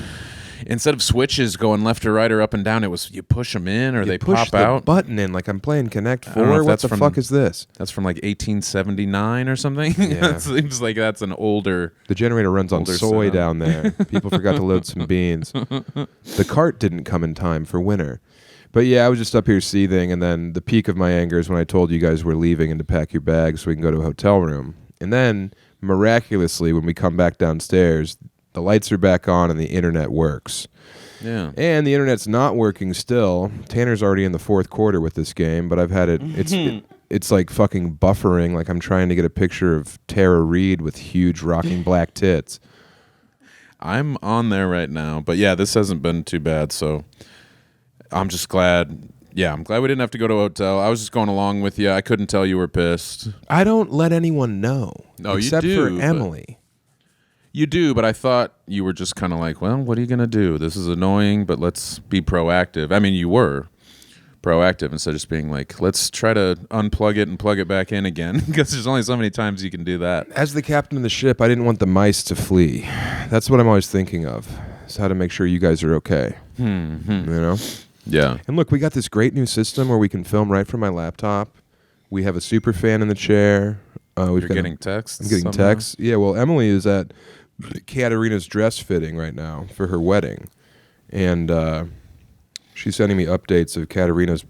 Instead of switches going left or right or up and down, it was you push them in or they push pop the out. button in like I'm playing Connect don't know 4. if What that's the from- fuck is this? That's from like 1879 or something. Yeah. It seems like that's an older. The generator runs on Older soy setup. down there. People forgot to load some beans. The cart didn't come in time for winter. But yeah, I was just up here seething, and then the peak of my anger is when I told you guys we're leaving and to pack your bags so we can go to a hotel room. And then, miraculously, when we come back downstairs, the lights are back on and the internet works. Yeah. And the internet's not working still. Tanner's already in the fourth quarter with this game, but I've had it. It's like fucking buffering. Like I'm trying to get a picture of Tara Reid with huge rocking black tits. I'm on there right now. But yeah, this hasn't been too bad. So I'm just glad. Yeah, I'm glad we didn't have to go to a hotel. I was just going along with you. I couldn't tell you were pissed. I don't let anyone know. No, you except do, for but- Emily. You do, but I thought you were just kind of like, well, what are you going to do? This is annoying, but let's be proactive. I mean, you were proactive instead of just being like, let's try to unplug it and plug it back in again, because there's only so many times you can do that. As the captain of the ship, I didn't want the mice to flee. That's what I'm always thinking of, is how to make sure you guys are okay. Mm-hmm. You know? Yeah. And look, we got this great new system where we can film right from my laptop. We have a super fan in the chair. You're getting texts? I'm getting somehow? texts. Yeah, well, Emily is at Katarina's dress fitting right now for her wedding. And she's sending me updates of Katarina's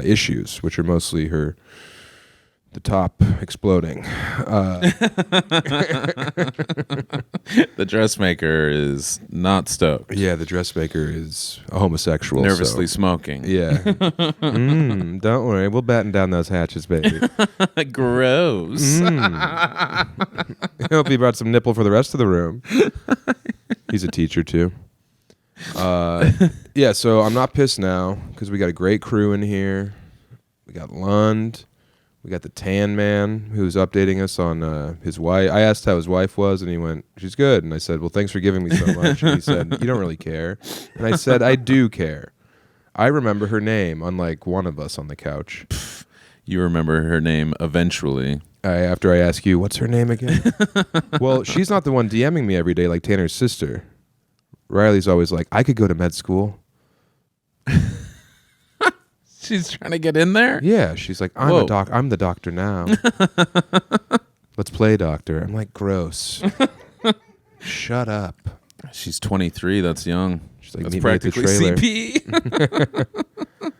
issues, which are mostly the top exploding. The dressmaker is not stoked. Yeah, the dressmaker is a homosexual. Nervously so- smoking. Yeah. Don't worry. We'll batten down those hatches, baby. Gross. I hope he brought some nipple for the rest of the room. He's a teacher, too. Yeah, so I'm not pissed now because we got a great crew in here. We got Lund. We got the Tan Man who's updating us on his wife. I asked how his wife was, and he went, "She's good." And I said, "Well, thanks for giving me so much." And he said, "You don't really care." And I said, "I do care. I remember her name, unlike one of us on the couch." You remember her name eventually. After I ask you, what's her name again? Well, she's not the one DMing me every day like Tanner's sister. Riley's always like, I could go to med school. She's trying to get in there? Yeah, she's like, Whoa. I'm the doctor now. Let's play doctor. I'm like, gross. Shut up. She's 23. That's young. She's like, That's meet me at the practically trailer. CP.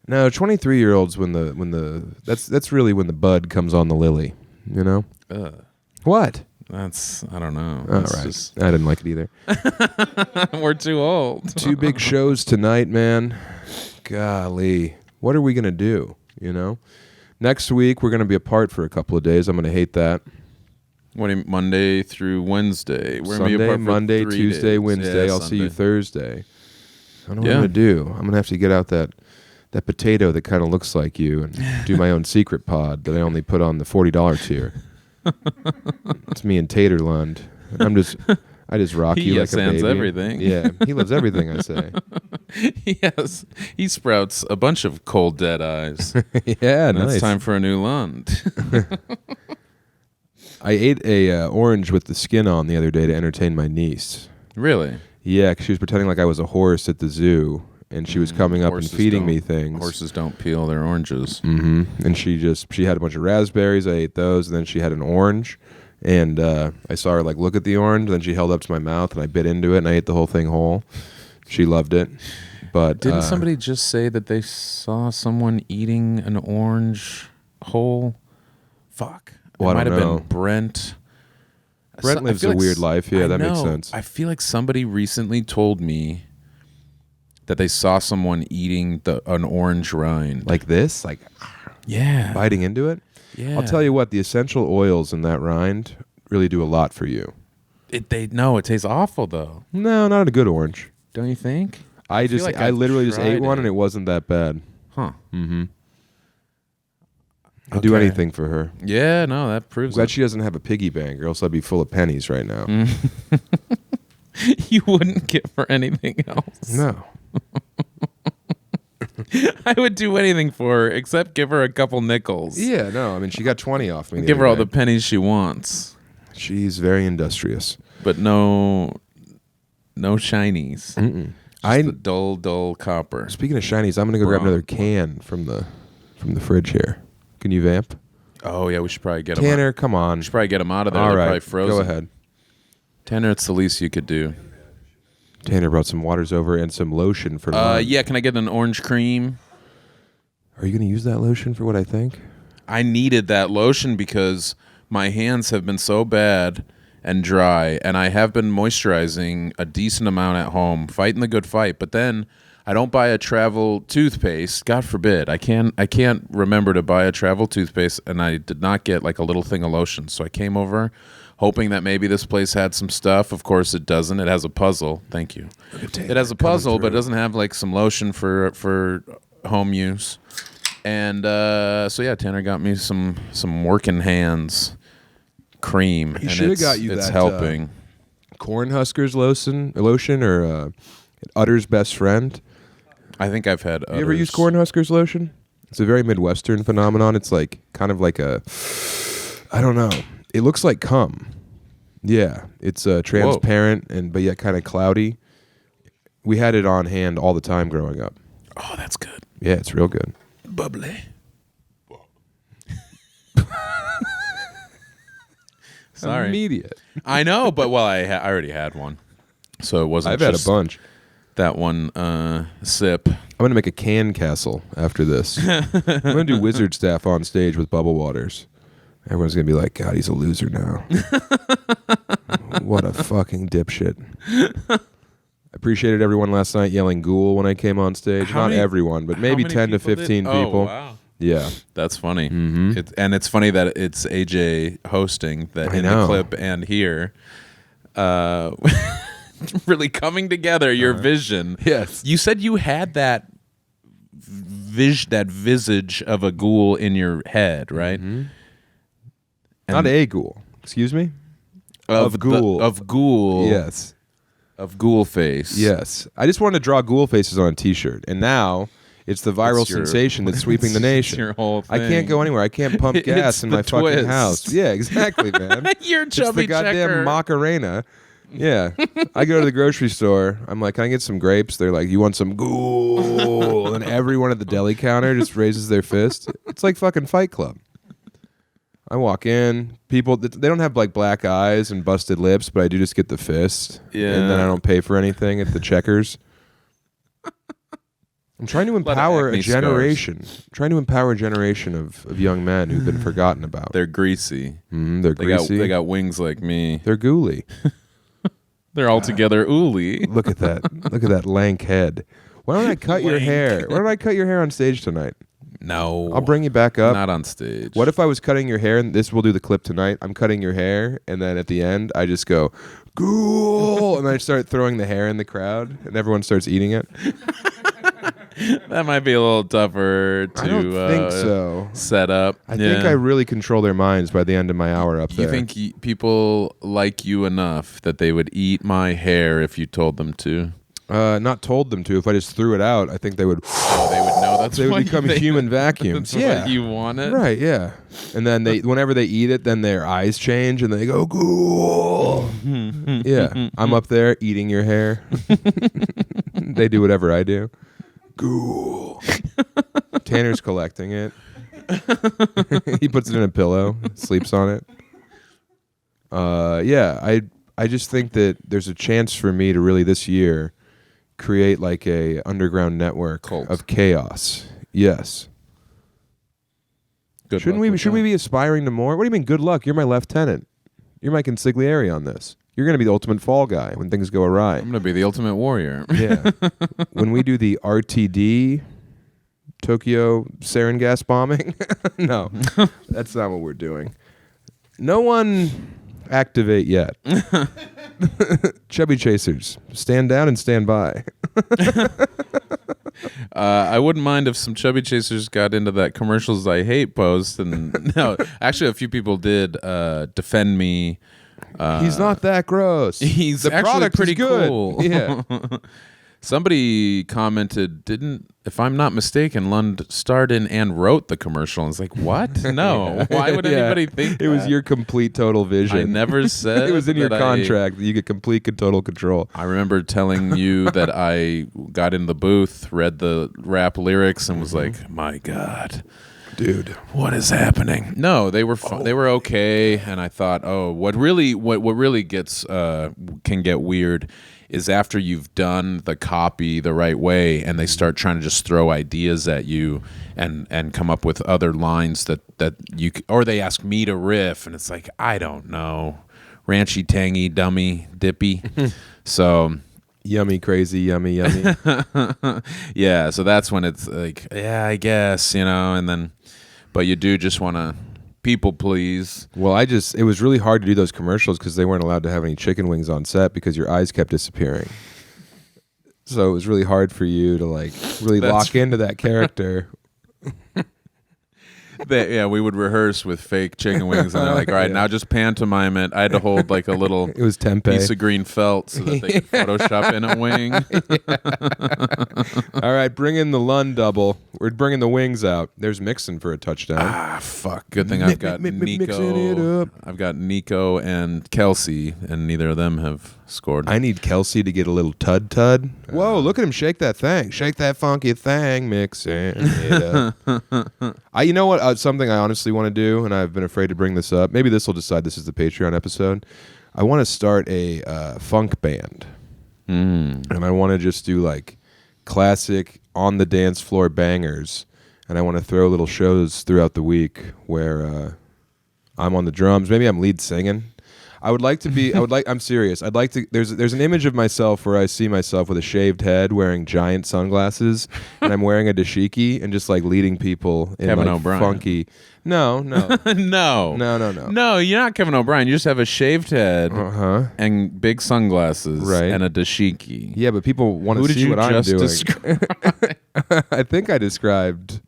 No, 23-year-olds that's really when the bud comes on the lily, you know? What? That's, I don't know. All That's right. just- I didn't like it either. we're too old. 2 big shows tonight, man. Golly. What are we going to do, you know? Next week, we're going to be apart for a couple of days. I'm going to hate that. What do you, Monday through Wednesday? We're gonna be Sunday, apart for Monday, 3 Tuesday, days. Wednesday. Yeah, I'll see you Sunday. Thursday. I don't know what Yeah. I'm going to do. I'm going to have to get out that potato that kind of looks like you and do my own secret pod that I only put on the $40 tier. It's me and Tater Lund. I just rock He you like a yes-ands baby. everything. Yeah, he loves everything I say. Yes, he sprouts a bunch of cold dead eyes. Yeah, And nice. It's time for a new Lund. I ate a orange with the skin on the other day to entertain my niece. Really? Yeah, 'cause she was pretending like I was a horse at the zoo, and she was coming up and feeding me things. Horses don't peel their oranges. Mm-hmm. And she had a bunch of raspberries. I ate those, and then she had an orange. And I saw her like look at the orange, then she held up to my mouth, and I bit into it, and I ate the whole thing whole. She loved it. But didn't somebody just say that they saw someone eating an orange whole? Fuck. Well, it I might don't have know. been Brent. Brent lives a weird life. Yeah, that makes sense. I feel like somebody recently told me that they saw someone eating an orange rind. Like this? Like yeah. biting into it? Yeah. I'll tell you what, the essential oils in that rind really do a lot for you. It tastes awful though. No, not a good orange. Don't you think? I literally just ate one it. and it wasn't that bad. Huh. Mm-hmm. I'd do anything for her. Yeah, no, that proves Glad it. she doesn't have a piggy bank, or else I'd be full of pennies right now. You wouldn't give her anything else. No. I would do anything for her except give her a couple nickels. Yeah, no. I mean, she got 20 off me. Give her all the pennies she wants. She's very industrious. But no shinies. Mm-mm. The dull copper. Speaking of shinies, I'm gonna go grab another can from the fridge here. Can you vamp? Oh yeah, we should probably get them. Tanner, come on. We should probably get them out of there. All They're right, probably frozen. go ahead. Tanner, it's the least you could do. Tanner brought some waters over and some lotion for lunch. Yeah, can I get an orange cream? Are you gonna use that lotion for what I think? I needed that lotion because my hands have been so bad and dry, and I have been moisturizing a decent amount at home, fighting the good fight. But then I don't buy a travel toothpaste. God forbid. I can't remember to buy a travel toothpaste, and I did not get like a little thing of lotion. So I came over hoping that maybe this place had some stuff. Of course it doesn't. It has a puzzle. Thank you. It has a puzzle, but it doesn't have like some lotion for home use. And so yeah, Tanner got me some working hands cream. He and should have got you it's that helping. Cornhuskers lotion or Utter's Best Friend. I think I've had. You ever use Cornhuskers lotion? It's a very Midwestern phenomenon. It's like kind of like a, I don't know. It looks like cum. Yeah, it's transparent but yet kind of cloudy. We had it on hand all the time growing up. Oh, that's good. Yeah, it's real good. Bubbly. Sorry. Immediate. I know, but I already had one, so it wasn't. I've had a bunch. That one sip. I'm gonna make a can castle after this. I'm gonna do wizard staff on stage with bubble waters. Everyone's gonna be like, God, he's a loser now. What a fucking dipshit. I appreciated everyone last night yelling ghoul when I came on stage. Not everyone, but maybe 10 to 15 people. Oh, wow. Yeah. That's funny. Mm-hmm. And it's funny that it's AJ hosting that in the clip and here. Really coming together, your vision. Yes. You said you had that visage of a ghoul in your head, right? Mm-hmm. Not a ghoul. Excuse me? Of ghoul. Of ghoul. Yes. Of ghoul face. Yes. I just wanted to draw ghoul faces on a t-shirt. And now it's the viral sensation that's sweeping the nation. It's your whole thing. I can't go anywhere. I can't pump gas in my fucking house. Yeah, exactly, man. You're It's chubby the goddamn checker. Macarena. Yeah. I go to the grocery store. I'm like, can I get some grapes? They're like, you want some ghoul? And everyone at the deli counter just raises their fist. It's like fucking Fight Club. I walk in. People, they don't have like black eyes and busted lips, but I do just get the fist. Yeah. And then I don't pay for anything at the Checkers. I'm trying to empower a generation. I'm trying to empower a generation of young men who've been forgotten about. They're greasy. They're greasy. They got wings like me. They're ghouly. They're all together ooly. Look at that. Look at that lank head. Why don't I cut your hair? Why don't I cut your hair on stage tonight? No. I'll bring you back up. Not on stage. What if I was cutting your hair, and this will do the clip tonight. I'm cutting your hair, and then at the end, I just go, ghoul, and then I start throwing the hair in the crowd, and everyone starts eating it. That might be a little tougher to I don't think so. set up. I think I really control their minds by the end of my hour up there. You think people like you enough that they would eat my hair if you told them to? Not told them to. If I just threw it out, I think they would. Oh, they would know that's They would what become human vacuums. That's what you wanted. Right, yeah. And then whenever they eat it, then their eyes change and they go, cool. Yeah, I'm up there eating your hair. They do whatever I do. Cool. Tanner's collecting it. He puts it in a pillow, sleeps on it. Yeah, I just think that there's a chance for me to really this year create like a underground network of chaos. Yes. Good Should we luck be aspiring to more? What do you mean good luck? You're my lieutenant. You're my consigliere on this. You're going to be the ultimate fall guy when things go awry. I'm going to be the ultimate warrior. Yeah. When we do the RTD Tokyo sarin gas bombing. No. That's not what we're doing. No one activate yet. Chubby chasers, stand down and stand by. I wouldn't mind if some chubby chasers got into that commercials I hate post. And no, actually, a few people did defend me. He's not that gross. He's the actually product pretty is good. cool. Yeah. Somebody commented, if I'm not mistaken, Lund starred in and wrote the commercial. And it's like, what? No. Why would anybody think it was your complete total vision? I never said it was in your that contract that you get complete and total control. I remember telling you that I got in the booth, read the rap lyrics, and was like, my God. Dude, what is happening? No, they were they were okay, and I thought, what really gets can get weird is after you've done the copy the right way, and they start trying to just throw ideas at you and come up with other lines that you or they ask me to riff, and it's like, I don't know, ranchy, tangy, dummy, dippy, so. Yummy, crazy, yummy, yummy. Yeah, so that's when it's like, yeah, I guess, and then, but you do just want to people please. Well, it was really hard to do those commercials because they weren't allowed to have any chicken wings on set because your eyes kept disappearing. So it was really hard for you to like really lock into that character. We would rehearse with fake chicken wings, and they're like, all right, now just pantomime it. I had to hold like a little it was tempeh. Piece of green felt so that they could Photoshop in a wing. All right, bring in the Lund double. We're bringing the wings out. There's Mixon for a touchdown. Ah, fuck. Good thing I've got Nico. I've got Nico and Kelsey, and neither of them have scored. I need Kelsey to get a little tud. Whoa, look at him shake that thing. Shake that funky thing, Mixon. You know what? Something I honestly want to do, and I've been afraid to bring this up. Maybe this will decide this is the Patreon episode. I want to start a funk band. And I want to just do like classic on the dance floor bangers. And I want to throw little shows throughout the week where I'm on the drums. Maybe I'm lead singing. I'm serious. I'd like to, there's an image of myself where I see myself with a shaved head wearing giant sunglasses and I'm wearing a dashiki and just like leading people in Kevin like O'Brien. funky. No. No, you're not Kevin O'Brien. You just have a shaved head and big sunglasses and a dashiki. Yeah, but people want to see what I'm doing. I think I described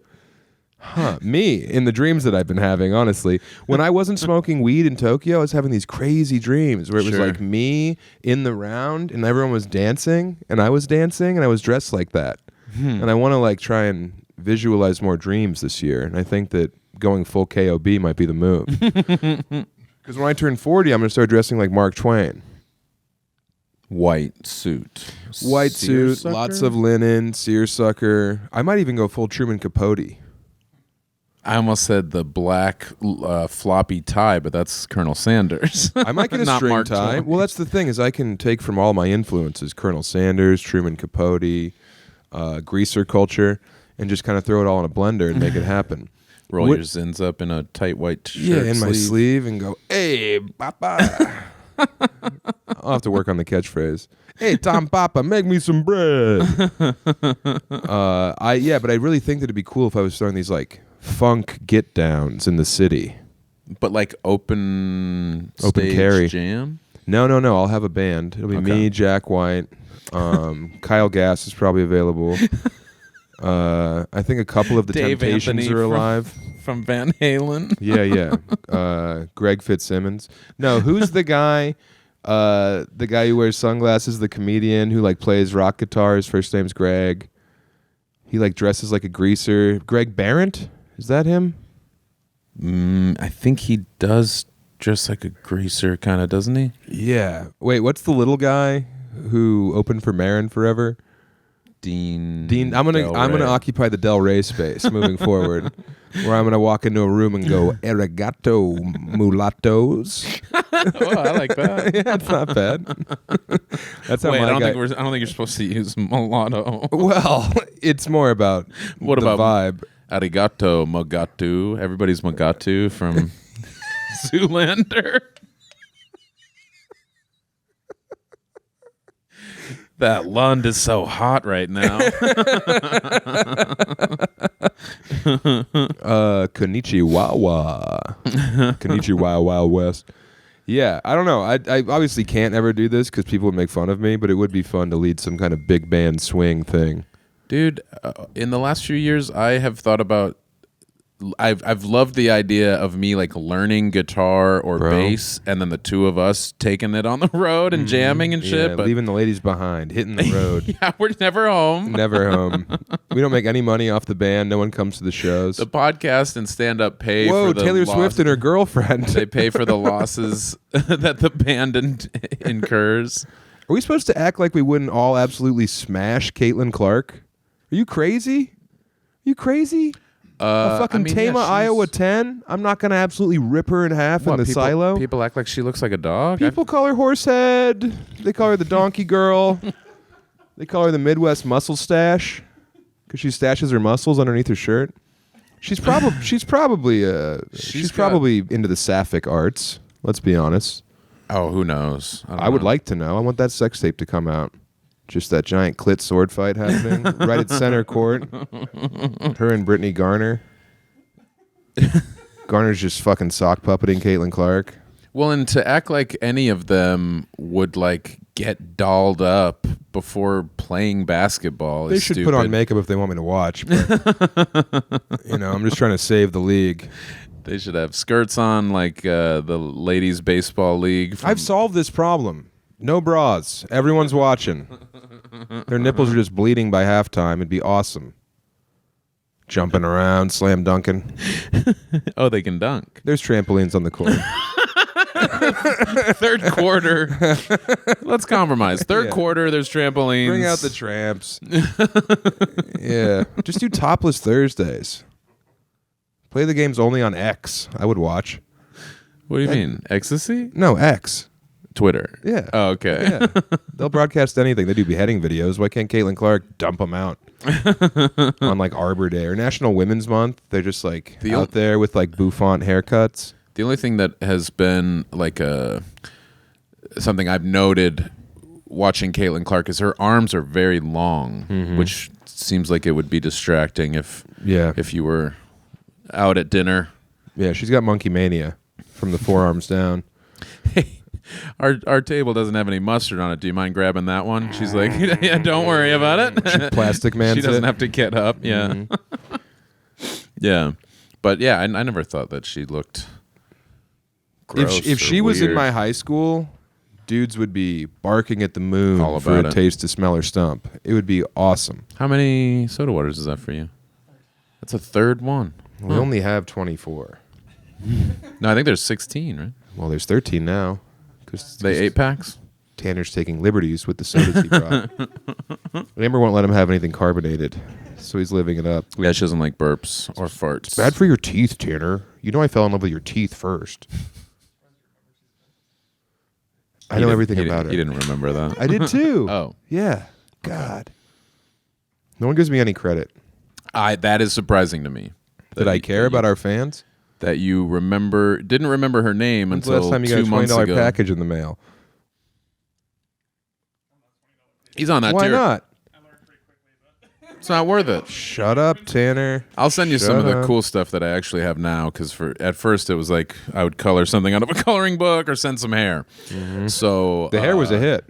me in the dreams that I've been having, honestly. When I wasn't smoking weed in Tokyo, I was having these crazy dreams where it was like me in the round and everyone was dancing and I was dancing and I was dressed like that. And I want to like try and visualize more dreams this year. And I think that going full KOB might be the move. Because when I turn 40, I'm going to start dressing like Mark Twain. White suit, lots of linen, seersucker. I might even go full Truman Capote. I almost said the black floppy tie, but that's Colonel Sanders. I might get a string tie. Well, that's the thing is I can take from all my influences, Colonel Sanders, Truman Capote, greaser culture, and just kind of throw it all in a blender and make it happen. Roll your zins up in a tight white shirt. Yeah, in my sleeve and go, hey, Papa. I'll have to work on the catchphrase. Hey, Tom Papa, make me some bread. But I really think that it'd be cool if I was throwing these like funk get downs in the city. But like open stage carry jam? No. I'll have a band. It'll be me, Jack White. Kyle Gass is probably available. I think a couple of the Dave Temptations Anthony are alive. From Van Halen. Yeah. Greg Fitzsimmons. No, who's the guy The guy who wears sunglasses, the comedian who like plays rock guitar. His first name's Greg. He like dresses like a greaser. Greg Barrett? Is that him? I think he does dress like a greaser, kind of, doesn't he? Yeah. Wait, what's the little guy who opened for Marin forever? Dean. I'm gonna occupy the Del Rey space moving forward, where I'm gonna walk into a room and go "Arigato, mulattoes." Oh, I like that. Yeah, it's not bad. That's how Wait, my I don't guy. think you're supposed to use mulatto. Well, it's more about What the about vibe. Arigato, Mogatu. Everybody's Mogatu from Zoolander. That Lund is so hot right now. Konnichiwa. Konnichiwa, Wild West. Yeah, I don't know. I obviously can't ever do this because people would make fun of me, but it would be fun to lead some kind of big band swing thing. Dude, in the last few years, I have thought about. I've loved the idea of me like learning guitar or bass, and then the two of us taking it on the road and jamming and shit. Yeah, But leaving the ladies behind, hitting the road. yeah, we're never home. Never home. We don't make any money off the band. No one comes to the shows. The podcast and stand up pay. Whoa, for the Taylor Swift and her girlfriend. They pay for the losses that the band incurs. Are we supposed to act like we wouldn't all absolutely smash Caitlin Clark? Are you crazy? Are you crazy? A fucking Tama Iowa 10? I'm not going to absolutely rip her in half in the silo. People act like she looks like a dog. People call her Horsehead. They call her the Donkey Girl. They call her the Midwest Muscle Stash because she stashes her muscles underneath her shirt. She's probably into the sapphic arts. Let's be honest. Oh, who knows? I would like to know. I want that sex tape to come out. Just that giant clit sword fight happening right at center court. Her and Brittany Garner. Garner's just fucking sock puppeting Caitlin Clark. Well, and to act like any of them would like get dolled up before playing basketball. They should put on makeup if they want me to watch. But, I'm just trying to save the league. They should have skirts on like the ladies' baseball league. I've solved this problem. No bras. Everyone's watching. Their nipples are just bleeding by halftime. It'd be awesome. Jumping around, slam dunking. Oh, they can dunk. There's trampolines on the court. Third quarter. Let's compromise. Third quarter, there's trampolines. Bring out the tramps. Yeah. Just do topless Thursdays. Play the games only on X. I would watch. What do you mean? Ecstasy? No, X. Twitter. Yeah. Oh, okay. Yeah. They'll broadcast anything. They do beheading videos. Why can't Caitlin Clark dump them out on like Arbor Day or National Women's Month? They're just like out there with like bouffant haircuts. The only thing that has been like something I've noted watching Caitlin Clark is her arms are very long, which seems like it would be distracting if you were out at dinner. Yeah, she's got monkey mania from the forearms down. Hey, our table doesn't have any mustard on it. Do you mind grabbing that one? She's like, yeah, don't worry about it. Plastic man. She doesn't have to get up. Yeah. Mm-hmm. Yeah. But yeah, I never thought that she looked gross. If she was in my high school, dudes would be barking at the moon for a taste to smell her stump. It would be awesome. How many soda waters is that for you? That's a third one. We only have 24. No, I think there's 16, right? Well, there's 13 now. They 8-packs? Tanner's taking liberties with the sodas he brought. Amber won't let him have anything carbonated, so he's living it up. Yeah, she doesn't like burps or farts. It's bad for your teeth, Tanner. You know I fell in love with your teeth first. I know everything about it. You didn't remember that. I did too. Oh. Yeah. God. No one gives me any credit. That is surprising to me. Did I care about our fans? That you didn't remember her name until last time you got a 2 months $20 ago. package in the mail. He's on that Why tier. not? It's not worth it. Shut up, Tanner. I'll send you some of the cool stuff that I actually have now, because at first it was like I would color something out of a coloring book or send some hair. So The hair was a hit.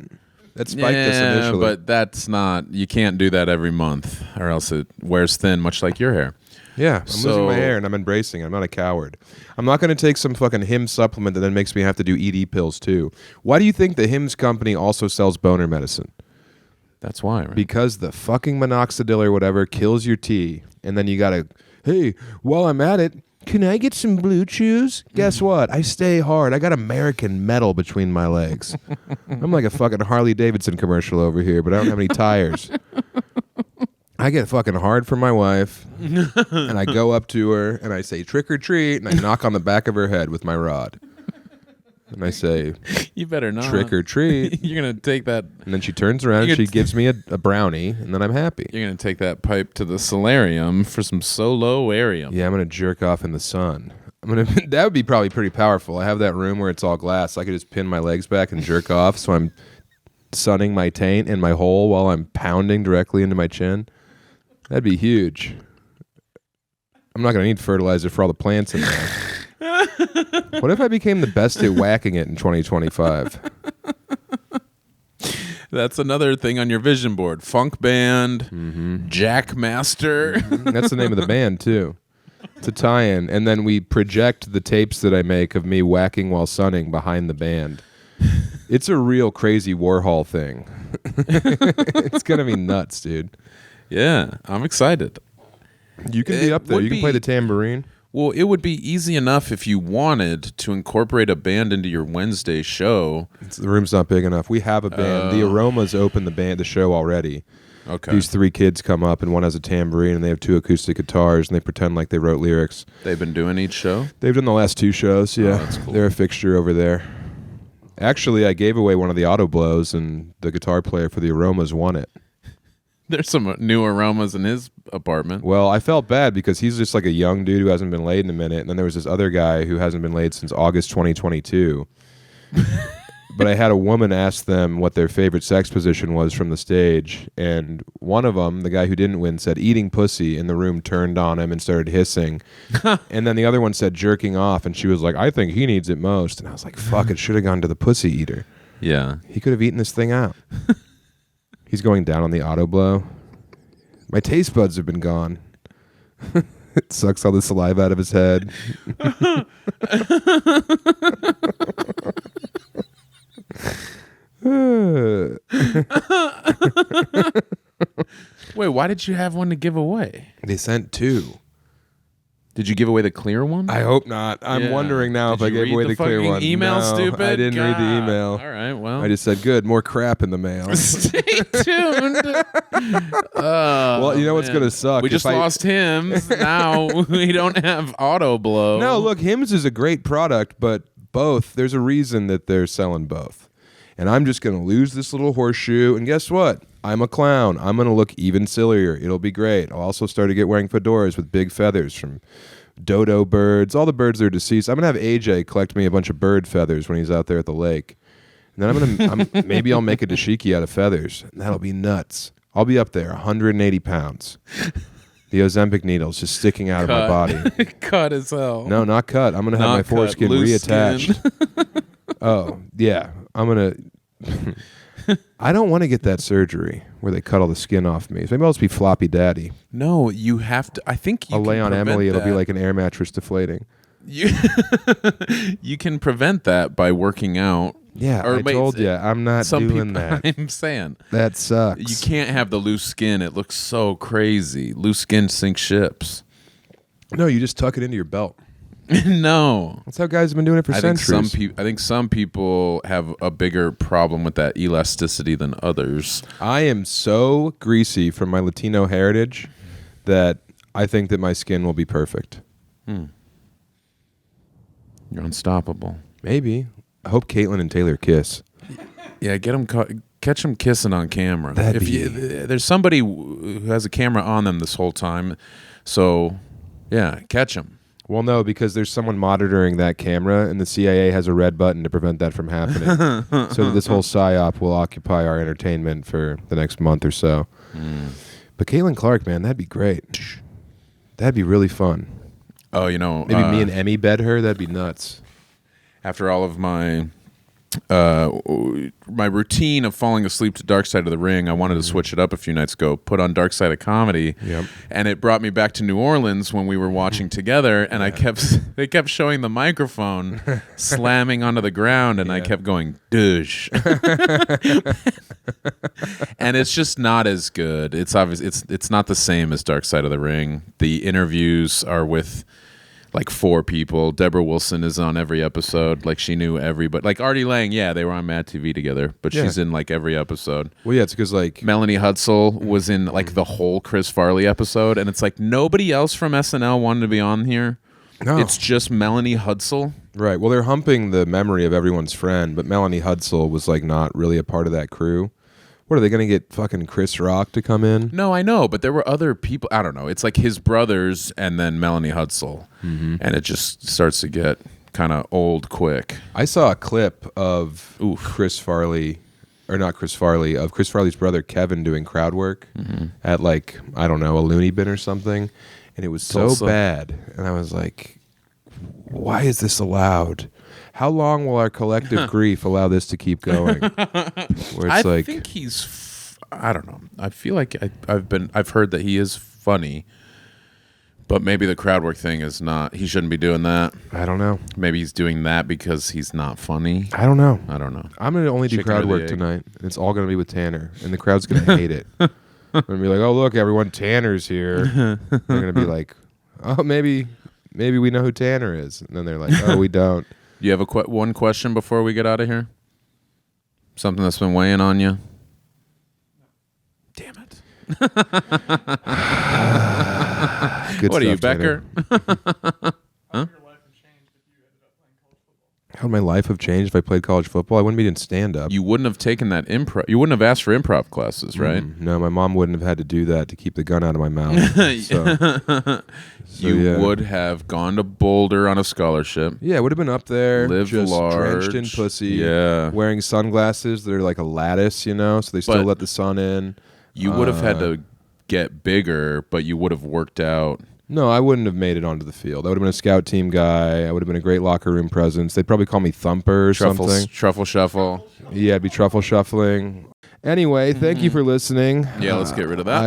That spiked us initially. But that's not. You can't do that every month, or else it wears thin, much like your hair. Yeah, I'm losing my hair and I'm embracing it. I'm not a coward. I'm not going to take some fucking Hims supplement that then makes me have to do ED pills too. Why do you think the Hims company also sells boner medicine? That's why, right? Because the fucking minoxidil or whatever kills your T, and then you got to, hey, while I'm at it, can I get some Blue Chews? Guess what? I stay hard. I got American metal between my legs. I'm like a fucking Harley Davidson commercial over here, but I don't have any tires. I get fucking hard for my wife, and I go up to her, and I say, trick or treat, and I knock on the back of her head with my rod. And I say, you better not. Trick or treat. You're going to take that. And then she turns around and she gives me a brownie, and then I'm happy. You're going to take that pipe to the solarium for some solarium. Yeah, I'm going to jerk off in the sun. That would be probably pretty powerful. I have that room where it's all glass. I could just pin my legs back and jerk off, so I'm sunning my taint in my hole while I'm pounding directly into my chin. That'd be huge. I'm not going to need fertilizer for all the plants in there. What if I became the best at whacking it in 2025? That's another thing on your vision board. Funk band, Jackmaster. That's the name of the band, too. It's a tie-in. And then we project the tapes that I make of me whacking while sunning behind the band. It's a real crazy Warhol thing. It's going to be nuts, dude. Yeah, I'm excited. You can be up there. You can play the tambourine. Well, it would be easy enough if you wanted to incorporate a band into your Wednesday show. The room's not big enough. We have a band. The Aromas opened the show already. Okay. These 3 kids come up, and one has a tambourine, and they have 2 acoustic guitars, and they pretend like they wrote lyrics. They've been doing each show? They've done the last 2 shows, yeah. Oh, that's cool. They're a fixture over there. Actually, I gave away one of the auto blows, and the guitar player for the Aromas won it. There's some new aromas in his apartment. Well, I felt bad because he's just like a young dude who hasn't been laid in a minute, and then there was this other guy who hasn't been laid since August 2022. But I had a woman ask them what their favorite sex position was from the stage, and one of them, the guy who didn't win, said eating pussy, and the room turned on him and started hissing. And then the other one said jerking off, and she was like, I think he needs it most. And I was like, fuck, it should have gone to the pussy eater. Yeah. He could have eaten this thing out. He's going down on the auto blow. My taste buds have been gone. It sucks all the saliva out of his head. Wait, why did you have one to give away? They sent 2. Did you give away the clear one? I hope not. I'm wondering now if I gave away the clear one. Email, no, stupid. I didn't read the email. All right, well, I just said, good, more crap in the mail. stay tuned. Well, you know what's going to suck? We just lost Hims. Now we don't have auto blow. No, look, Hims is a great product, but both, there's a reason that they're selling both. And I'm just going to lose this little horseshoe. And guess what? I'm a clown. I'm going to look even sillier. It'll be great. I'll also start to get wearing fedoras with big feathers from dodo birds, all the birds that are deceased. I'm going to have AJ collect me a bunch of bird feathers when he's out there at the lake. And then maybe I'll make a dashiki out of feathers. That'll be nuts. I'll be up there, 180 pounds. The Ozempic needles just sticking out of my body. Cut as hell. No, not cut. I'm going to have my foreskin reattached. Oh, yeah. I'm going to... I don't want to get that surgery where they cut all the skin off me. So maybe I'll just be floppy daddy. No, you have to... I think you I'll can lay on Emily. that. It'll be like an air mattress deflating. You can prevent that by working out. Yeah, I told you. I'm not doing that. I'm saying. That sucks. You can't have the loose skin. It looks so crazy. Loose skin sinks ships. No, you just tuck it into your belt. No. That's how guys have been doing it for centuries. I think some people have a bigger problem with that elasticity than others. I am so greasy from my Latino heritage that I think that my skin will be perfect. You're unstoppable. Maybe. I hope Caitlin and Taylor kiss. Yeah, catch them kissing on camera. There's somebody who has a camera on them this whole time, so yeah, catch them. Well, no, because there's someone monitoring that camera, and the CIA has a red button to prevent that from happening. So that this whole psyop will occupy our entertainment for the next month or so. But Caitlin Clark, man, that'd be great. That'd be really fun. Oh, you know, maybe me and Emmy bed her. That'd be nuts. After all of my my routine of falling asleep to Dark Side of the Ring. I wanted to switch it up a few nights ago, put on Dark Side of Comedy, and it brought me back to New Orleans when we were watching together, and they kept showing the microphone slamming onto the ground, and I kept going, douche. And it's just not as good. It's obvious it's not the same as Dark Side of the Ring. The interviews are with like 4 people. Deborah Wilson is on every episode. Like she knew everybody. Like Artie Lang, they were on Mad TV together, but she's in like every episode. Well, yeah, it's because like Melanie Hutzel was in like the whole Chris Farley episode, and it's like nobody else from SNL wanted to be on here. No. It's just Melanie Hutzel. Right. Well, they're humping the memory of everyone's friend, but Melanie Hutzel was like not really a part of that crew. What, are they going to get fucking Chris Rock to come in? No, I know, but there were other people. I don't know. It's like his brothers and then Melanie Hutzel, and it just starts to get kind of old quick. I saw a clip of Chris Farley, or not Chris Farley, of Chris Farley's brother Kevin doing crowd work at like, I don't know, a loony bin or something, and it was so bad. And I was like, why is this allowed? How long will our collective grief allow this to keep going? Where it's I think he's. I don't know. I feel like I've heard that he is funny, but maybe the crowd work thing is not. He shouldn't be doing that. I don't know. Maybe he's doing that because he's not funny. I don't know. I'm going to only do crowd work tonight. And it's all going to be with Tanner, and the crowd's going to hate it. They're going to be like, "Oh, look, everyone, Tanner's here." They're going to be like, "Oh, maybe we know who Tanner is," and then they're like, "Oh, we don't." You have one question before we get out of here? Something that's been weighing on you? Damn it. What are you, Becker? How would my life have changed if I played college football? I wouldn't be in stand-up. You wouldn't have taken that improv. You wouldn't have asked for improv classes, right? No, my mom wouldn't have had to do that to keep the gun out of my mouth. You would have gone to Boulder on a scholarship. Yeah, I would have been up there, lived just large, drenched in pussy, wearing sunglasses that are like a lattice, so they still let the sun in. You would have had to get bigger, but you would have worked out. No, I wouldn't have made it onto the field. I would have been a scout team guy. I would have been a great locker room presence. They'd probably call me Thumper or something. Truffle Shuffle. Yeah, I'd be truffle shuffling. Anyway, thank you for listening. Yeah, let's get rid of that.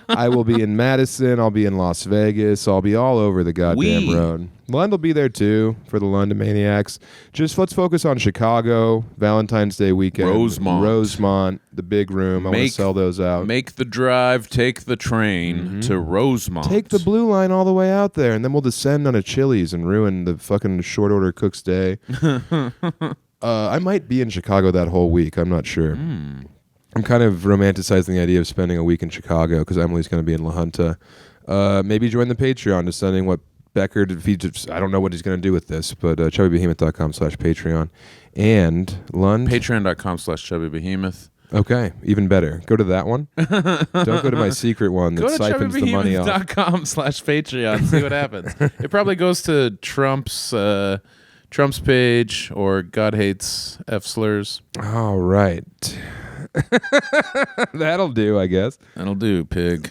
I will be in Madison. I'll be in Las Vegas. I'll be all over the goddamn road. Lund will be there too for the London Maniacs. Just let's focus on Chicago, Valentine's Day weekend. Rosemont, the big room. I want to sell those out. Make the drive, take the train to Rosemont. Take the blue line all the way out there, and then we'll descend on a Chili's and ruin the fucking short order cook's day. I might be in Chicago that whole week. I'm not sure. I'm kind of romanticizing the idea of spending a week in Chicago because Emily's going to be in La Junta. Maybe join the Patreon, deciding what Becker, I don't know what he's going to do with this, but chubbybehemoth.com/Patreon. And Lund? Patreon.com/chubbybehemoth. Okay, even better. Go to that one. Don't go to my secret one that siphons the money off. chubbybehemoth.com/Patreon. See what happens. It probably goes to Trump's page or God Hates F Slurs. All right. That'll do, I guess. That'll do, pig.